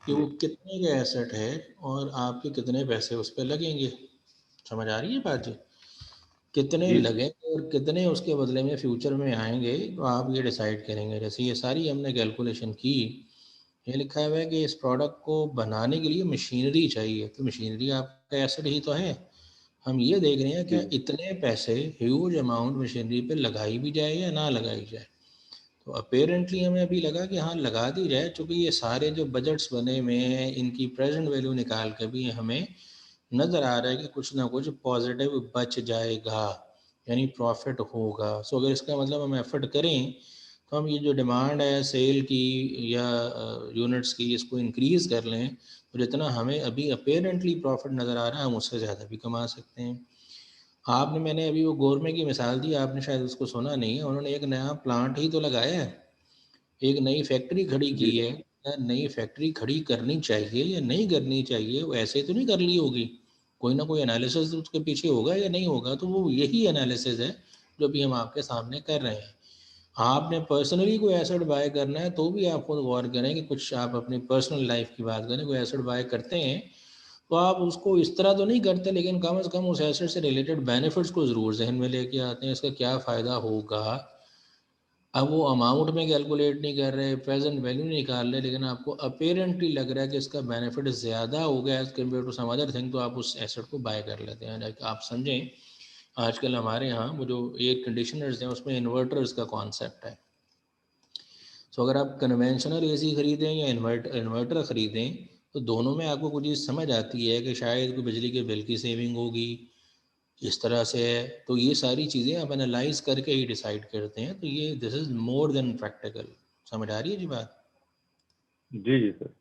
कि वो कितने का एसेट है और आपके कितने पैसे उस पर लगेंगे। समझ आ रही है बात जी? कितने जी लगेंगे और कितने उसके बदले में फ्यूचर में आएंगे, तो आप ये डिसाइड करेंगे। जैसे ये सारी हमने कैलकुलेशन की, ये लिखा हुआ है कि इस प्रोडक्ट को बनाने के लिए मशीनरी चाहिए, तो मशीनरी आपका एसेट ही तो है। हम ये देख रहे हैं कि जी इतने पैसे ह्यूज अमाउंट मशीनरी पे लगाई भी जाए या ना लगाई जाए। तो अपेरेंटली हमें अभी लगा कि हाँ लगा दी जाए, क्योंकि ये सारे जो बजट्स बने हुए हैं इनकी प्रेजेंट वैल्यू निकाल के भी हमें नज़र आ रहा है कि कुछ ना कुछ पॉजिटिव बच जाएगा, यानी प्रॉफिट होगा। सो अगर इसका मतलब हम एफर्ट करें तो हम ये जो डिमांड है सेल की या यूनिट्स की, इसको इंक्रीज़ कर लें, तो जितना हमें अभी अपेरेंटली प्रॉफिट नज़र आ रहा है हम उससे ज़्यादा भी कमा सकते हैं। आपने मैंने अभी वो गोरमे की मिसाल दी, आपने शायद उसको सुना नहीं है। उन्होंने एक नया प्लांट ही तो लगाया है, एक नई फैक्ट्री खड़ी जी की है। नई फैक्ट्री खड़ी करनी चाहिए या नहीं करनी चाहिए, वो ऐसे तो नहीं कर ली होगी, कोई ना कोई एनालिसिस उसके पीछे होगा या नहीं होगा। तो वो यही एनालिसिस है जो भी हम आपके सामने कर रहे हैं। आपने पर्सनली कोई एसेट बाय करना है तो भी आप खुद गौर करें कि कुछ आप अपनी पर्सनल लाइफ की बात करें, कोई एसेट बाय करते हैं तो आप उसको इस तरह तो नहीं करते, लेकिन कम से कम उस एसेट से रिलेटेड बेनिफिट्स को ज़रूर जहन में लेके आते हैं, इसका क्या फ़ायदा होगा। अब वो अमाउंट में कैलकुलेट नहीं कर रहे, प्रेजेंट वैल्यू नहीं निकाल रहे, लेकिन आपको अपेरेंटली लग रहा है कि इसका बेनिफिट ज़्यादा हो गया as compared to some other thing, तो आप उस एसेट को बाय कर लेते हैं। आप समझें आजकल हमारे यहाँ वो जो एयर कंडीशनर्स हैं उसमें इन्वर्टर्स का कॉन्सेप्ट है। तो अगर आप कन्वेंशनल एसी खरीदें या इन्वर्टर ख़रीदें, तो दोनों में आपको कुछ चीज़ समझ आती है कि शायद कोई बिजली के बिल की सेविंग होगी, इस तरह से है। तो ये सारी चीज़ें आप एनालाइज करके ही डिसाइड करते हैं। तो ये this is more than practical. समझ आ रही है जी बात? जी जी सर।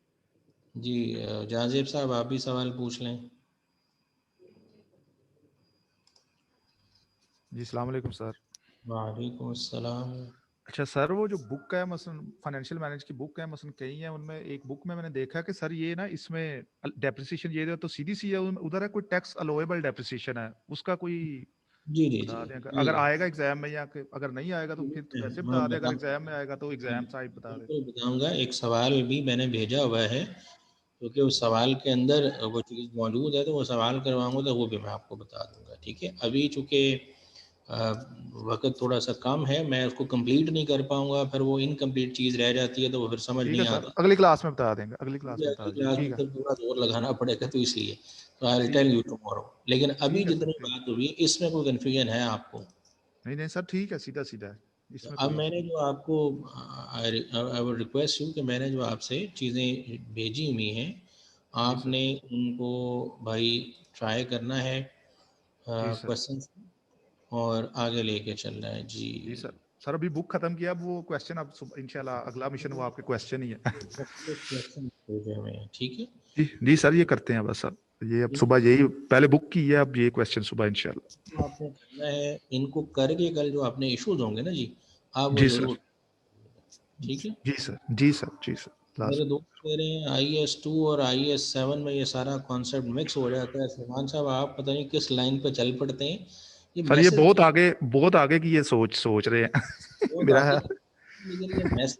जी जाजेब साहब आप भी सवाल पूछ लें। जी अस्सलाम वालेकुम सर। वालेकुम अस्सलाम। अच्छा सर, वो जो बुक है मसलन फाइनेंशियल मैनेज की बुक है, मसलन कई है उनमें एक बुक में मैंने देखा कि सर ये ना इसमें डेप्रिसिएशन ये तो सीधी सी है, उधर है कोई टैक्स अलोएबल डेप्रिसिएशन है, उसका कोई जी जी बता जी दें जी अगर आएगा एग्जाम में, या अगर नहीं आएगा तो फिर तो वैसे मैं बता दें, अगर बताऊँ, एग्जाम में आएगा तो एग्जाम टाइप बता दें। बिल्कुल बताऊँगा। एक सवाल भी मैंने भेजा हुआ है, क्योंकि उस सवाल के अंदर वो चीज़ मौजूद है, तो वो सवाल करवाऊँगा तो वो भी मैं आपको बता दूँगा। ठीक है, अभी चूँकि वक्त थोड़ा सा कम है, मैं उसको कंप्लीट नहीं कर पाऊँगा, फिर वो इनकम्प्लीट चीज़ रह जाती है तो वो फिर समझ ठीक है नहीं सर, आता। अगली क्लास में बता देंगे, अगली क्लास मुझे में बता अगली दीजिए। क्लास ठीक में है, फिर पूरा जोर लगाना पड़ेगा, तो इसलिए तो आई विल ठीक टेल है, यू टुमारो। लेकिन अभी ठीक है सर, जितनी ठीक। बात हुई इसमें कोई कन्फ्यूजन है आपको? नहीं नहीं सर, ठीक है, सीधा सीधा है, तो इसमें अब कोई मैंने इशू जो आपको आई वुड रिक्वेस्ट यू कि मैंने जो आपसे चीज़ें भेजी हुई हैं, नहीं। जी सर, आपने उनको भाई ट्राई करना है जी सर, क्वेश्चंस, और आगे लेके चलना है जी। जी सर। सर अभी बुक खत्म किया, अब वो क्वेश्चन, अब इंशाल्लाह अगला मिशन वो आपके क्वेश्चन ही है। क्वेश्चन भेजे हुए हैं, ठीक है। जी जी सर, ये करते हैं बस। अब ये अब सुबह यही पहले बुक की है, अब ये क्वेश्चन सुबह इंशाल्लाह। तो आपने करना है इनको करके, कल जो आपने इश्यूज होंगे ना जी, आप वो जी सर, ज़रूर, ठीक है। जी सर, जी सर, जी सर। मेरे लास्ट दोस्त कह रहे हैं IS2 और IS7 में ये सारा कॉन्सेप्ट मिक्स हो जाता है। सलमान साहब आप पता नहीं किस लाइन पे चल पड़ते हैं, ये सर, ये मैसेज बहुत आगे की ये सोच रहे हैं। बहुत मेरा आगे, है। लेकिन ये मैसेज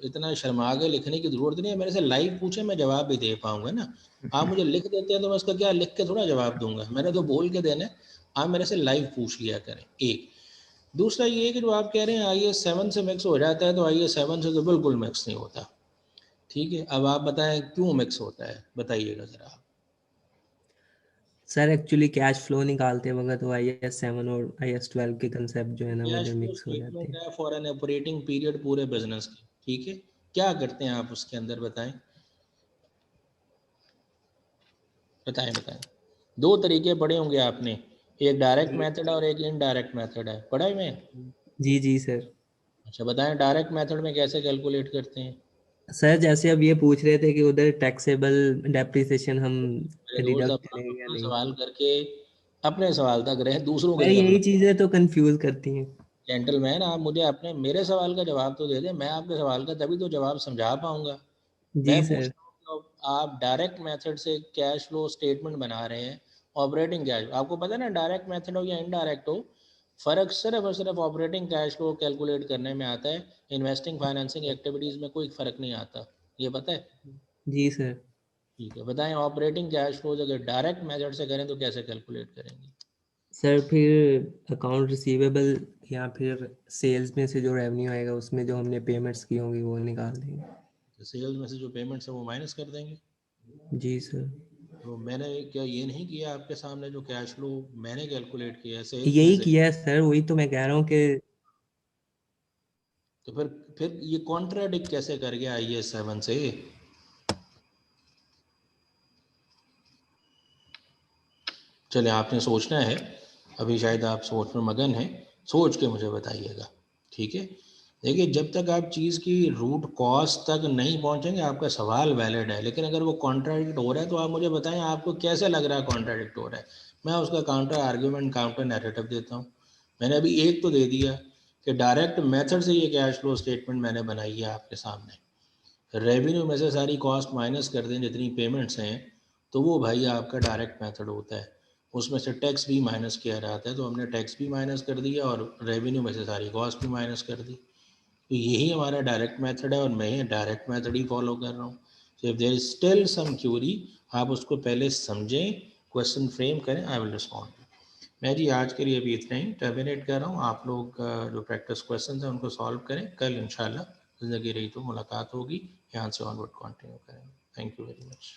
इतना शर्मा के लिखने की जरूरत नहीं है, मेरे से लाइव पूछे मैं जवाब भी दे पाऊंगा ना। आप मुझे लिख देते हैं तो मैं उसका क्या लिख के थोड़ा जवाब दूंगा, मैंने तो बोल के देना है। आप मेरे से लाइव पूछ लिया करें। एक दूसरा ये कि जो आप कह रहे हैं IAS 7 से मिक्स हो जाता है, तो IAS 7 से तो बिल्कुल मिक्स नहीं होता। ठीक है, अब आप बताएं क्यों मिक्स होता है, बताइएगा जरा आप। सर एक्चुअली कैश फ्लो निकालते वक्त तो IAS 7 और IAS 12 के कंसेप्ट जो है ना वो कैश जो फ्लो मिक्स हो जाते स्टेटमेंट हैं। है फॉर एन ऑपरेटिंग पीरियड पूरे बिजनेस की। ठीक है, क्या करते हैं आप उसके अंदर, बताएं बताएं बताएं। दो तरीके पढ़े होंगे आपने, एक डायरेक्ट मेथड और एक इनडायरेक्ट मेथड है, पढ़ा है में? जी जी सर। अच्छा बताएं, डायरेक्ट मेथड में कैसे कैलकुलेट करते हैं? सर जैसे अब ये पूछ रहे थे कि उधर टैक्सेबल डेप्रिसिएशन हम मेरे दोस्त डिडक्ट अपना करेंगे या अपना नहीं। सवाल करके अपने सवाल तक रहे, दूसरों के सर लिए यही अपना। चीजें तो कंफ्यूज करती हैं। जेंटलमैन, आप मुझे अपने मेरे सवाल का जवाब तो दे दें, मैं आपके सवाल का तभी तो जवाब समझा पाऊंगा। जी मैं सर। पूछता हूँ कि आप डायरेक्ट मेथड से कैश फ्लो स्टेटमेंट बना रहे हैं, ऑपरेटिंग कैश, आपको पता है ना डायरेक्ट मेथड हो या इनडायरेक्ट हो, फर्क सिर्फ और सिर्फ ऑपरेटिंग कैश फ्लो कैलकुलेट करने में आता है। इन्वेस्टिंग फाइनेंसिंग एक्टिविटीज में कोई फर्क नहीं आता, ये पता है? जी सर। ठीक है, बताएं ऑपरेटिंग कैश फ्लो अगर डायरेक्ट मेथड से करें तो कैसे कैलकुलेट करेंगे? सर फिर अकाउंट रिसीवेबल या फिर सेल्स में से जो रेवेन्यू आएगा उसमें जो हमने पेमेंट्स की होंगी वो निकाल देंगे। सेल्स में से जो पेमेंट्स है वो माइनस कर देंगे। जी सर। तो मैंने क्या ये नहीं किया आपके सामने, जो कैश फ्लो मैंने कैलकुलेट किया है सेल्स में यही से? किया है सर, वही तो मैं कह रहा हूँ कि तो फिर ये कॉन्ट्राडिक्ट कैसे कर गया IAS 7 से? चले आपने सोचना है, अभी शायद आप सोच में मगन हैं, सोच के मुझे बताइएगा। ठीक है, देखिए जब तक आप चीज़ की रूट कॉज तक नहीं पहुंचेंगे आपका सवाल वैलिड है, लेकिन अगर वो कॉन्ट्राडिक्ट हो रहा है तो आप मुझे बताएं आपको कैसे लग रहा है कॉन्ट्राडिक्ट हो रहा है, मैं उसका काउंटर आर्ग्यूमेंट काउंटर नैरेटिव देता हूँ। मैंने अभी एक तो दे दिया कि डायरेक्ट मेथड से ये कैश फ्लो स्टेटमेंट मैंने बनाई है आपके सामने, रेवेन्यू में से सारी कॉस्ट माइनस कर दें जितनी पेमेंट्स हैं, तो वो भाई आपका डायरेक्ट मेथड होता है। उसमें से टैक्स भी माइनस किया जाता है, तो हमने टैक्स भी माइनस कर दिया और रेवेन्यू में से सारी कॉस्ट भी माइनस कर दी। तो यही हमारा डायरेक्ट मेथड है और मैं ये डायरेक्ट मेथड ही फॉलो कर रहा हूँ। So if there is still some query, आप उसको पहले समझें, क्वेश्चन फ्रेम करें, आई विल रिस्पॉन्ड। मैं जी आज के लिए अभी इतना ही टर्मिनेट कर रहा हूँ। आप लोग जो प्रैक्टिस क्वेश्चन हैं उनको सॉल्व करें, कल इंशाल्लाह ज़िंदगी रही तो मुलाकात होगी, यहाँ से ऑनवर्ड कंटिन्यू करेंगे। Thank you very much.